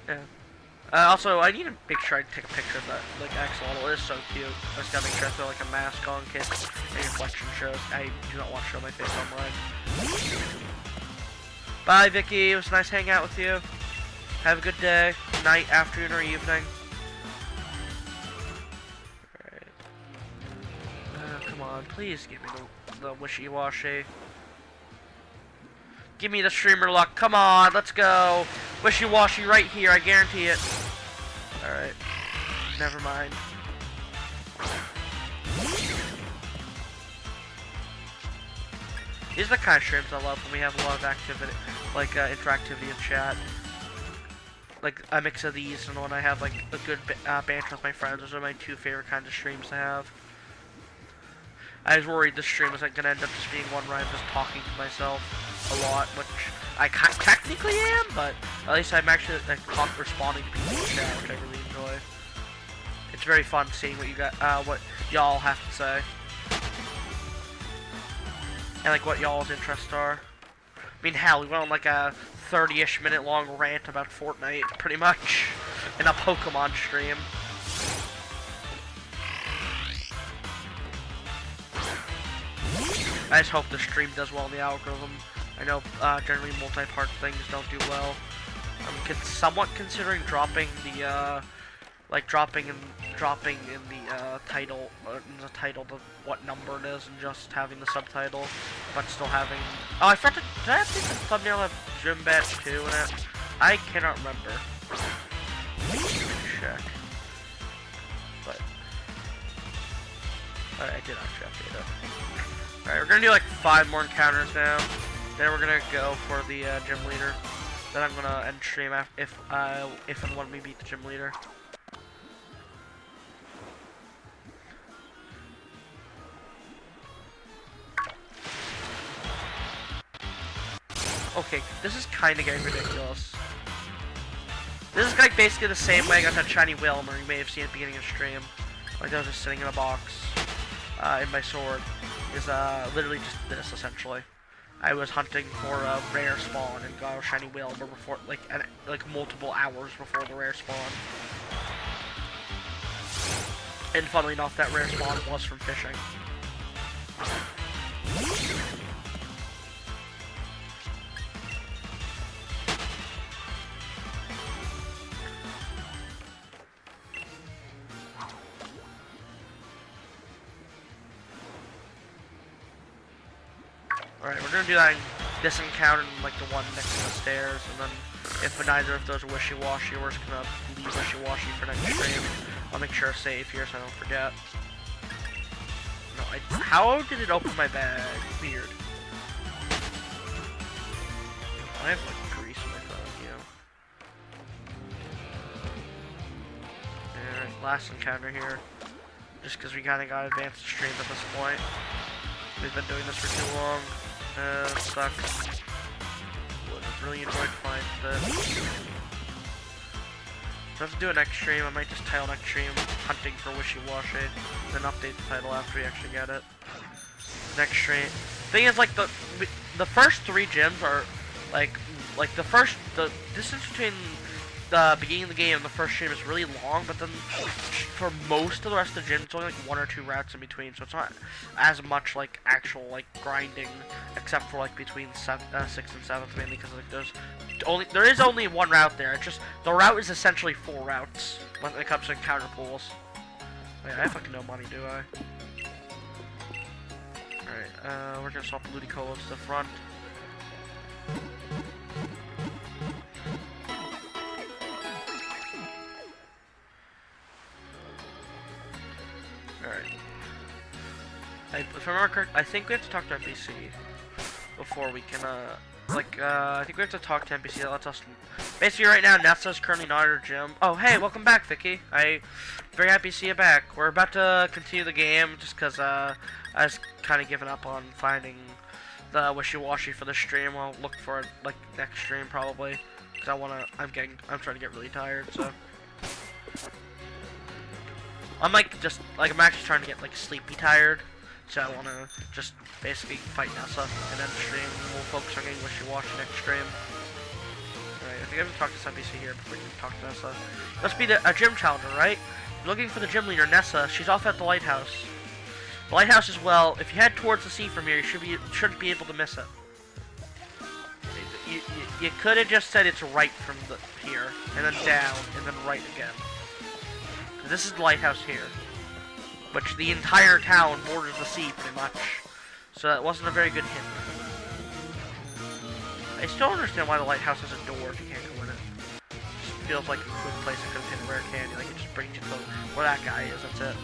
Yeah. Also, I need to make sure I take a picture of that, like, axolotl. It is so cute. I just gotta make sure I throw, like, a mask on in case any reflection shows. I do not want to show my face online. Bye, Vicky. It was nice hanging out with you. Have a good day, night, afternoon, or evening. Alright. Come on, please give me the wishy-washy. Give me the streamer luck. Come on, let's go. Wishy-washy right here, I guarantee it. Alright. Never mind. These are the kind of streams I love when we have a lot of activity, like interactivity in chat. Like a mix of these and when I have like a good banter with my friends. Those are my 2 favorite kinds of streams to have. I was worried this stream was like gonna end up just being one where I'm just talking to myself a lot, which I technically am, but at least I'm actually like responding to people in chat, which I really enjoy. It's very fun seeing what y'all have to say, and like what y'all's interests are. I mean, hell, we went on like a 30-ish minute long rant about Fortnite, pretty much, in a Pokemon stream. I just hope the stream does well in the algorithm. I know generally multi-part things don't do well. I'm somewhat considering dropping the dropping in the title of what number it is, and just having the subtitle, but still having. Oh, I forgot to. Did I think the thumbnail have Gym Badge 2 in it? I cannot remember. Check. But I did actually update it. Alright, we're gonna do like 5 more encounters now. Then we're gonna go for the gym leader. Then I'm gonna end stream if and when we beat the gym leader. okay, this is kind of getting ridiculous. This is like basically the same way I got that shiny Wilmer. You may have seen at the beginning of the stream. Like I was just sitting in a box. In my sword. Is literally just this essentially. I was hunting for a rare spawn and got a shiny Wilmer before, like multiple hours before the rare spawn. And funnily enough, that rare spawn was from fishing. Alright, we're gonna do that in this encounter and like the one next to the stairs, and then if neither of those are wishy-washy, we're just gonna leave wishy-washy for next stream. I'll make sure I save here so I don't forget. No, how did it open my bag? Weird. I have like grease in my phone, Alright, last encounter here. Just because we kinda got advanced the stream at this point. We've been doing this for too long. It sucks. Would have really enjoyed to find this. So I have to do it next stream. I might just title next stream Hunting for Wishy-Washy, then update the title after we actually get it. Next stream. Thing is, like the first 3 gyms are like the distance between the beginning of the game and the first stream is really long, but then for most of the rest of the gyms, it's only like 1 or 2 routes in between, so it's not as much like actual like grinding, except for like between 6th and 7th, mainly because like there is only 1 route there. It's just the route is essentially 4 routes when it comes to encounter pools. Wait, I have fucking no money, do I? Alright, we're gonna swap Ludicolo to the front. If I remember correct, I think we have to talk to NPC before we can, I think we have to talk to NPC that lets us... Basically, right now, Nessa's currently not at her gym. Oh, hey, welcome back, Vicky. I'm very happy to see you back. We're about to continue the game, just because, I was kind of giving up on finding the wishy-washy for the stream. I'll look for it, like, next stream, probably. Because I'm trying to get really tired, so... I'm, I'm actually trying to get, like, sleepy tired. So I want to just basically fight Nessa and end the stream. We'll focus on getting wishy-washy next stream. Alright, I think I have to talk to some NPC here before we can talk to Nessa. Must be a gym challenger, right? If you're looking for the gym leader, Nessa. She's off at the lighthouse. The lighthouse is, well, if you head towards the sea from here, you shouldn't be able to miss it. You could have just said it's right from here, and then down, and then right again. This is the lighthouse here. But the entire town borders the sea, pretty much. So that wasn't a very good hint. I still don't understand why the lighthouse has a door if you can't go in it. It just feels like a good place to could hit rare candy. Like, it just brings you to where that guy is, that's it.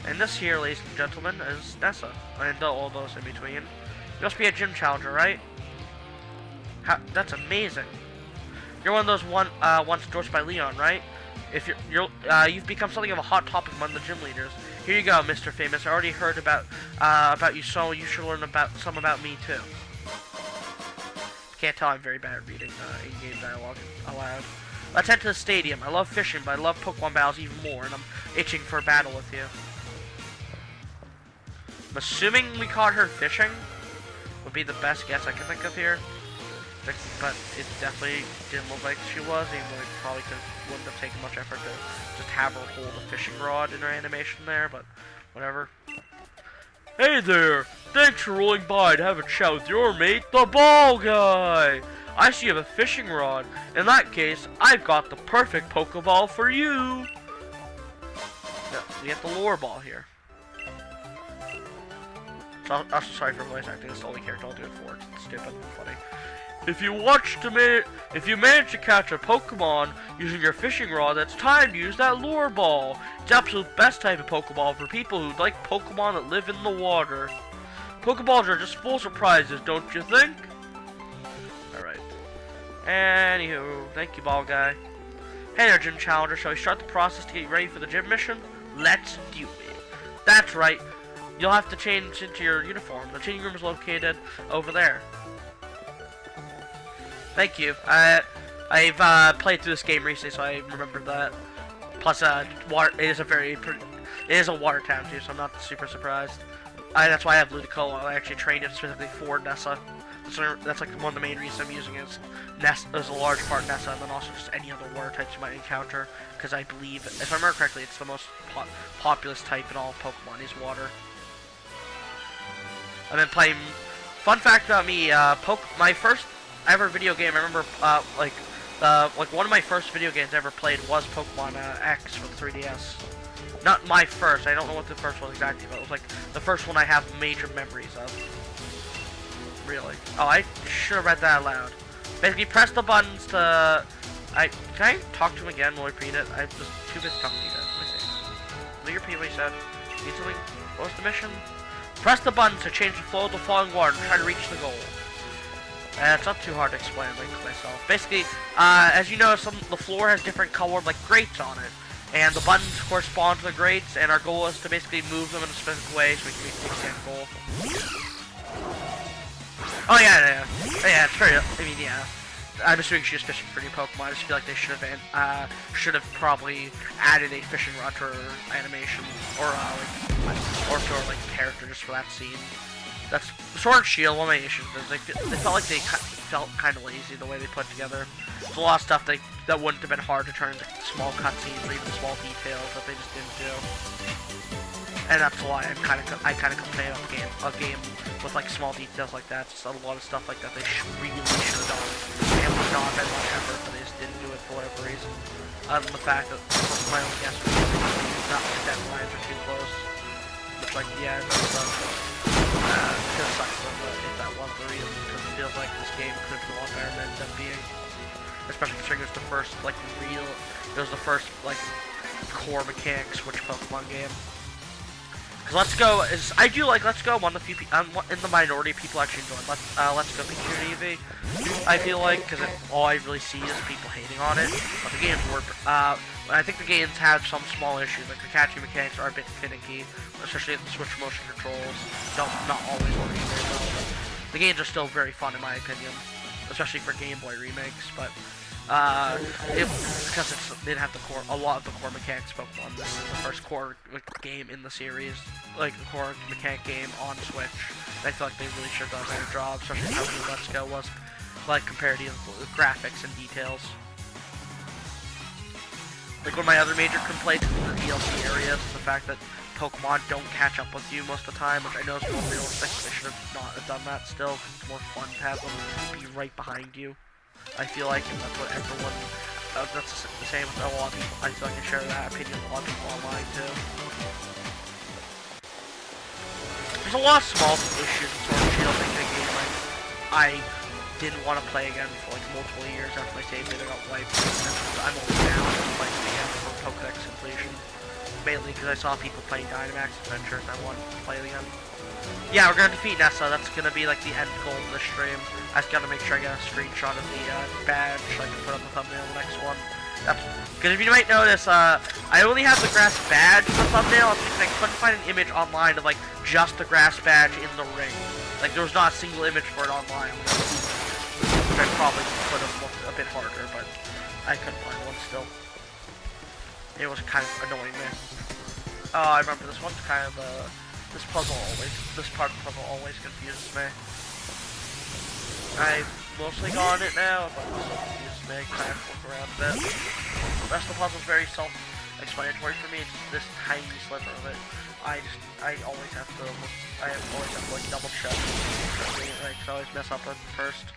And this here, ladies and gentlemen, is Nessa. And all those in between. You must be a gym challenger, right? That's amazing. You're one of those once endorsed by Leon, right? If you've become something of a hot topic among the gym leaders. Here you go, Mr. Famous. I already heard about you, so you should learn some about me too. Can't tell I'm very bad at reading in-game dialogue aloud. Let's head to the stadium. I love fishing, but I love Pokemon battles even more, and I'm itching for a battle with you. I'm assuming we caught her fishing. Would be the best guess I can think of here. But it definitely didn't look like she was, even though it probably wouldn't have taken much effort to just have her hold a fishing rod in her animation there, but whatever. Hey there! Thanks for rolling by to have a chat with your mate, the ball guy! I see you have a fishing rod. In that case, I've got the perfect Pokeball for you! No, we have the lure ball here. So, also sorry for voice acting, it's the only character I'll do it for. It's stupid and funny. If you manage to catch a Pokemon using your fishing rod, it's time to use that lure ball. It's the absolute best type of Pokeball for people who like Pokemon that live in the water. Pokeballs are just full surprises, don't you think? Alright. Anywho, thank you, ball guy. Hey there, gym challenger. Shall we start the process to get you ready for the gym mission? Let's do it. That's right. You'll have to change into your uniform. The changing room is located over there. Thank you. I've played through this game recently, so I remember that. Plus, water. It is a water town too, so I'm not super surprised. That's why I have Ludicolo. I actually trained it specifically for Nessa. That's like one of the main reasons I'm using it. Is Nessa is a large part Nessa, and then also just any other water types you might encounter. Because I believe, if I remember correctly, it's the most populous type in all of Pokemon is water. I've been playing. Fun fact about me, my first ever video game. I remember, like one of my first video games I ever played was Pokemon X for the 3DS. Not my first. I don't know what the first one exactly, but it was like the first one I have major memories of. Really? Oh, I should have read that aloud. Basically, press the buttons to. Can I talk to him again? Will I repeat it? I'm just too busy talking to you guys. Let me see. Will you repeat what he said? Need something? What was the mission? Press the buttons to change the flow of the falling water and try to reach the goal. It's not too hard to explain like myself. Basically, as you know, the floor has different colored like grates on it. And the buttons correspond to the grates, and our goal is to basically move them in a specific way so we can reach the end goal. Oh yeah, it's very. I mean, yeah. I'm assuming she's fishing for new Pokemon. I just feel like they should have probably added a fishing rod or animation or like character just for that scene. That's Sword and Shield. One of my issues is they felt like they felt kind of lazy the way they put together. There's a lot of stuff that wouldn't have been hard to turn into small cutscenes or even small details that they just didn't do. And that's why I kind of complain about a game with like small details like that. Just a lot of stuff like that they really should have done. And would not have been much effort, but they just didn't do it for whatever reason. Other than the fact that my own guess was not the deadlines are too close. Which like yeah, it's kind of sucks if that was the reason, because it feels like this game could have been a lot better than it ended up being. Especially considering it was the first like core mechanic switch Pokemon game. Let's Go is Let's Go. One of the few in the minority of people actually enjoy Let's Go community. I feel like because all I really see is people hating on it. But the games work. I think the games have some small issues. Like the catching mechanics are a bit finicky, especially if the Switch motion controls not always working very well. But the games are still very fun in my opinion, especially for Game Boy remakes. But because they didn't have a lot of the core mechanics Pokemon. This is the first core game in the series, like the core mechanic game on Switch. I feel like they really should have done a better job, especially how good Let's Go was, like compared to the graphics and details. Like one of my other major complaints in the DLC areas is the fact that Pokemon don't catch up with you most of the time, which I know is more realistic. They should have not have done that still, because it's more fun to have them be right behind you. I feel like, and that's what everyone, that's the same with a lot of people. I feel like I share that opinion with a lot of people online too. There's a lot of small issues with Sword and Shield making a game I didn't want to play again for like multiple years after my save data got wiped. I'm only now playing it again for Pokedex Completion. Mainly because I saw people playing Dynamax Adventure and I wanted to play it again. Yeah, we're gonna defeat Nessa. That's gonna be like the end goal of the stream. I just gotta make sure I get a screenshot of the badge so I can put up the thumbnail of the next one. Because if you might notice, I only have the grass badge in the thumbnail. It's because I couldn't find an image online of like just the grass badge in the ring. Like there was not a single image for it online. Which I probably could have looked a bit harder, but I couldn't find one still. It was kind of annoying me. Oh, I remember this one's kind of this part of the puzzle always confuses me. I've mostly gotten it now, but it still confuses me. I kind of look around a bit. The rest of the puzzle is very self-explanatory for me. It's this tiny sliver of it. I always have to like double check. I always mess up at first.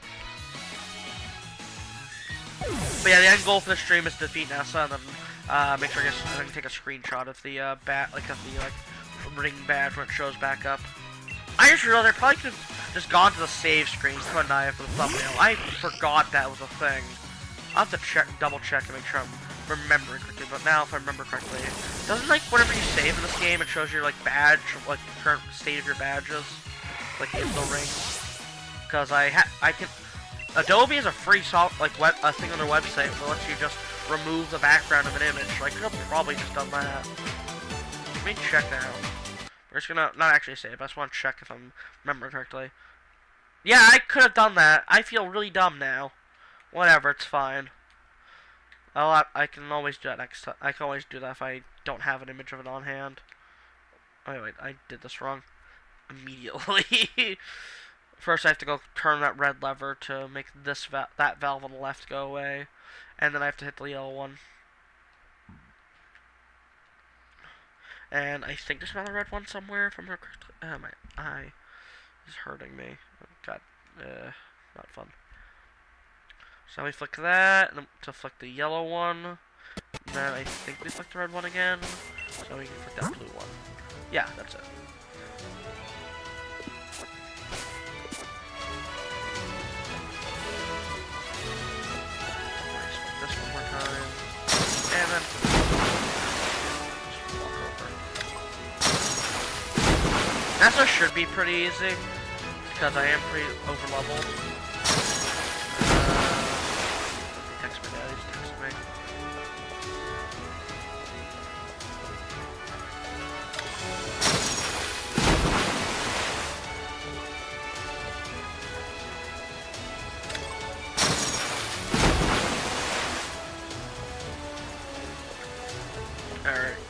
But yeah, the end goal for the stream is to defeat Nessa, and then make sure I can take a screenshot of the ring badge when it shows back up. I just realized I probably could have just gone to the save screen, couldn't I, for the thumbnail? I forgot that was a thing. I'll have to double check and make sure I'm remembering correctly. But now, if I remember correctly, doesn't like whenever you save in this game, it shows your like badge, like the current state of your badges, like in the ring. Because I can. Adobe is a free a thing on their website that lets you just remove the background of an image. So I could have probably just done that. Let me check now. We're just gonna not actually save. I just want to check if I'm remembering correctly. Yeah, I could have done that. I feel really dumb now. Whatever, it's fine. I can always do that next time. I can always do that if I don't have an image of it on hand. Oh, wait, I did this wrong. Immediately. First, I have to go turn that red lever to make that valve on the left go away. And then I have to hit the yellow one. And I think there's another red one somewhere, if I remember correctly. Oh, my eye is hurting me. God, not fun. So we flick that, and to flick the yellow one. And then I think we flick the red one again. So we can flick that blue one. Yeah, that's it. This one more time. And then just walk over. Nessa should be pretty easy, because I am pretty over leveled. Text my dad, he's texting me. Alright.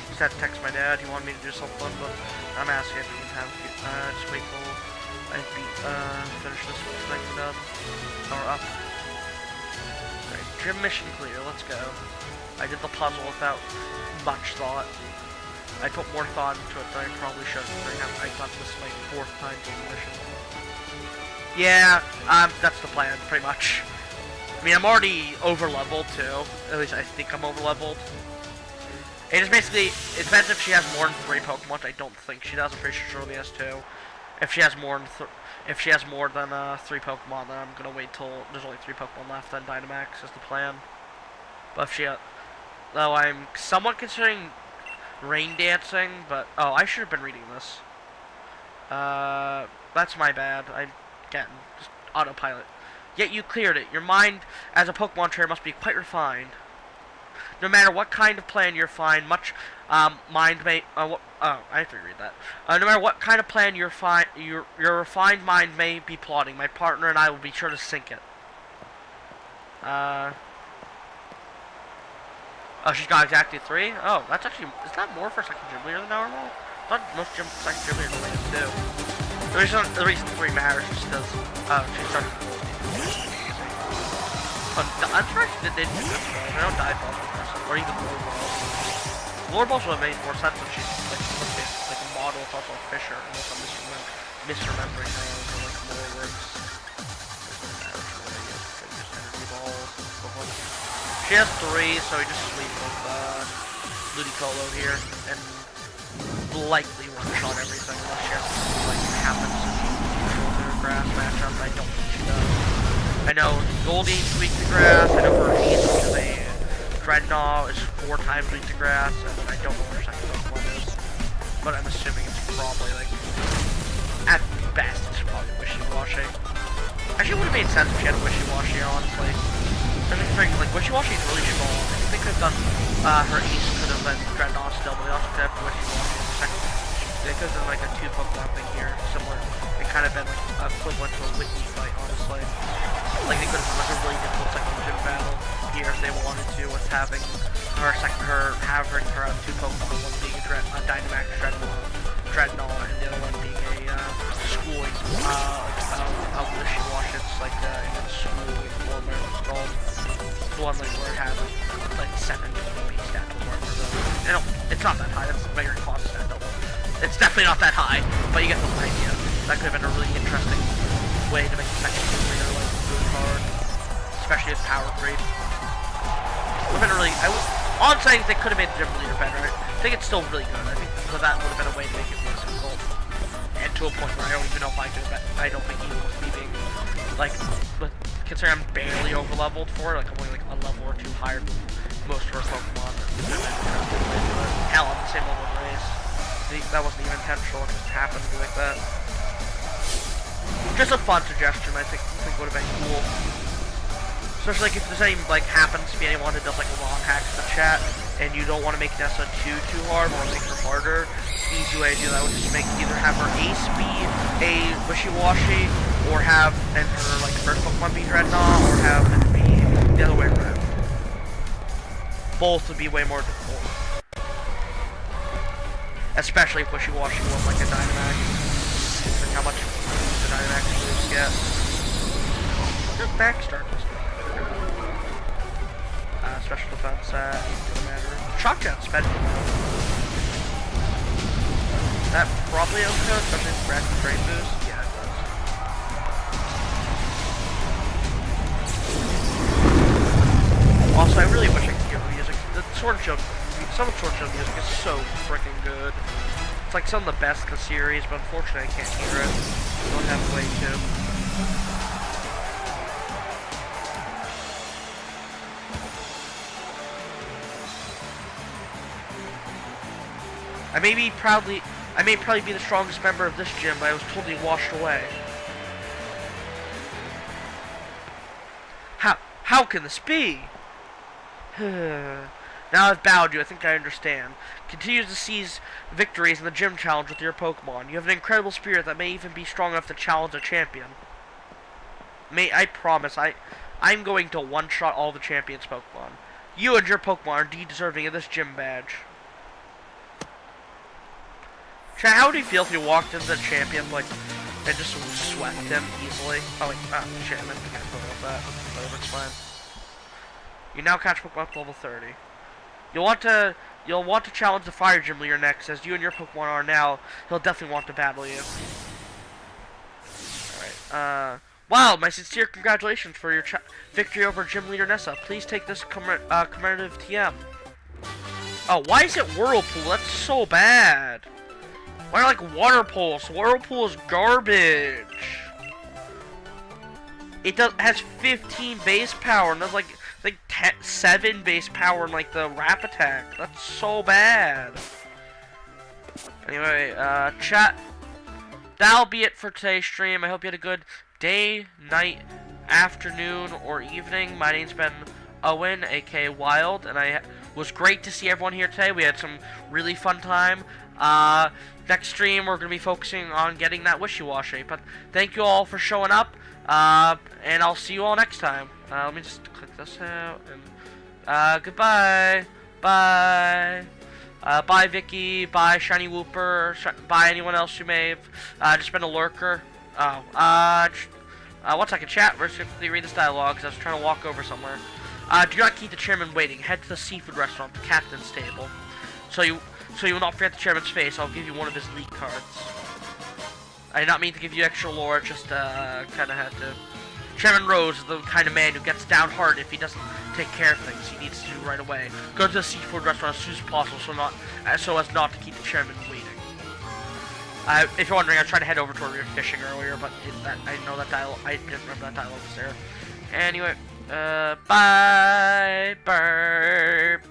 Just had to text my dad. He wanted me to do something, but I'm asking if we can have just wait till I finish this thing done. Or up. Alright, gym mission clear. Let's go. I did the puzzle without much thought. I put more thought into it than I probably should. I thought this was my 4th time doing the mission. Yeah, that's the plan, pretty much. I mean, I'm already over-leveled, too. At least I think I'm over-leveled. It is basically, it depends if she has more than 3 Pokemon, which I don't think she does. I'm pretty sure she only has 2. If she has more than 3 Pokemon, then I'm gonna wait till there's only 3 Pokemon left, then Dynamax is the plan. But if she, though I'm somewhat considering Rain Dancing, but, oh, I should have been reading this. That's my bad. I'm getting just autopilot. Yet you cleared it. Your mind, as a Pokemon trainer, must be quite refined. No matter what kind of plan you find, mind may. I have to read that. No matter what kind of plan your refined mind may be plotting, my partner and I will be sure to sink it. Oh, she's got exactly 3. Oh, that's actually. Is that more for second gym leader than normal? I thought most second gym leaders only have 2. The reason 3 matters is because she started. I'm sure they didn't do this well. I don't die balls or even lore balls. Lore balls would have made more sense if she's like a model. It's also a fisher, unless I'm misremembering how like lore works. Energy balls. She has 3, so we just sweep with Ludicolo here and likely one-shot everything unless she has like happens to her grass matchup. I don't think she does. I know Goldie's weak to grass, I know Vernice, which is a Dreadnought, is 4 times weak to grass, and I don't know what her second Pokemon is. But I'm assuming it's probably, like, at best, it's probably Wishy-Washy. Actually, it would have made sense if she had a Wishy-Washy, honestly. I think, like, Wishy-Washy is really small. I think they could have done, her Ace could have been Dreadnought still, but they also could have Wishy-Washy in the second. They could have done, like, a 2 Pokemon thing here, similar. It kind of been, like, equivalent to a Whitney fight, honestly. Like, they could have done, like, a really difficult second gym battle here if they wanted to, with having having her have 2 Pokemon, one being a Dynamax Dreadnought, and the other one being a schooling, Wishy-Washy. It's like, in the schooling form, whatever it's called. The one, like, where it has, like, 7 HP stats or whatever. It's not that high, that's a bigger cost stat, don't worry. It's definitely not that high, but you get the idea. That could have been a really interesting way to make the second gym leader, like, really hard. Especially as power creep. Would have been a really. All I'm saying is they could have made the gym leader better. I think it's still really good. I think because that would have been a way to make it more difficult. And to a point where I don't even know if I could. I don't think even with me being like, but considering I'm barely over leveled for it, like I'm only like a level or 2 higher than most of our Pokemon. Hell, I'm the same level as Race. That wasn't even intentional. It just happened to be like that. Just a fun suggestion. I think would have been cool. Especially like if there's any like happens to be anyone who does like long hacks in the chat, and you don't want to make Nessa too hard, but want to make her harder, the easy way to do that would just make either have her ace be a wishy-washy, or have and her like first Pokemon be Dreadnought, or have it be the other way around. Both would be way more difficult. Especially if wishy-washy was like a Dynamax. Like how much the Dynamax moves get. Just backstart this thing. Special defense doesn't matter. Shock Jet's better. That probably okay, especially if Brad can trade boost. Yeah, it does. Also, I really wish I could hear the music. The Sword and Shield, some of Sword and Shield music is so freaking good. It's like some of the best in the series, but unfortunately I can't hear it. I don't have a way to. I may probably be the strongest member of this gym, but I was totally washed away. How can this be? Now I've bowed you, I think I understand. Continue to seize victories in the gym challenge with your Pokemon. You have an incredible spirit that may even be strong enough to challenge a champion. I promise, I'm going to one-shot all the champions' Pokemon. You and your Pokemon are indeed deserving of this gym badge. Chat, how would you feel if you walked into the champion, like, and just swept him easily? Oh, wait, shit, I meant to get about that. Whatever, it's fine. You now catch Pokemon up to level 30. You'll want to challenge the Fire Gym leader next, as you and your Pokemon are now. He'll definitely want to battle you. Alright, wow, my sincere congratulations for your victory over Gym Leader Nessa. Please take this commemorative TM. Oh, why is it Whirlpool? That's so bad. Why are like water pools? Whirlpool is garbage. It has 15 base power and there's like 7 base power in like the Wrap Attack. That's so bad. Anyway, chat. That'll be it for today's stream. I hope you had a good day, night, afternoon, or evening. My name's been Owen, aka Wild, and I was great to see everyone here today. We had some really fun time. Next stream, we're going to be focusing on getting that Wishy-Washy. But thank you all for showing up, and I'll see you all next time. Let me just click this out, and goodbye. Bye. Bye, Vicky. Bye, Shiny Wooper. Bye, anyone else who may have just been a lurker. Oh, 1 second, chat. We're just going to read this dialogue, because I was trying to walk over somewhere. Do not keep the chairman waiting. Head to the seafood restaurant, the captain's table. So you will not forget the chairman's face. I'll give you one of his lead cards. I did not mean to give you extra lore, just kind of had to. Chairman Rose is the kind of man who gets down hard if he doesn't take care of things he needs to do right away. Go to the seafood restaurant as soon as possible so as not to keep the chairman waiting. If you're wondering, I tried to head over to where we were fishing earlier, but I know that dialogue. I didn't remember that dialogue was there. Anyway, bye, burp.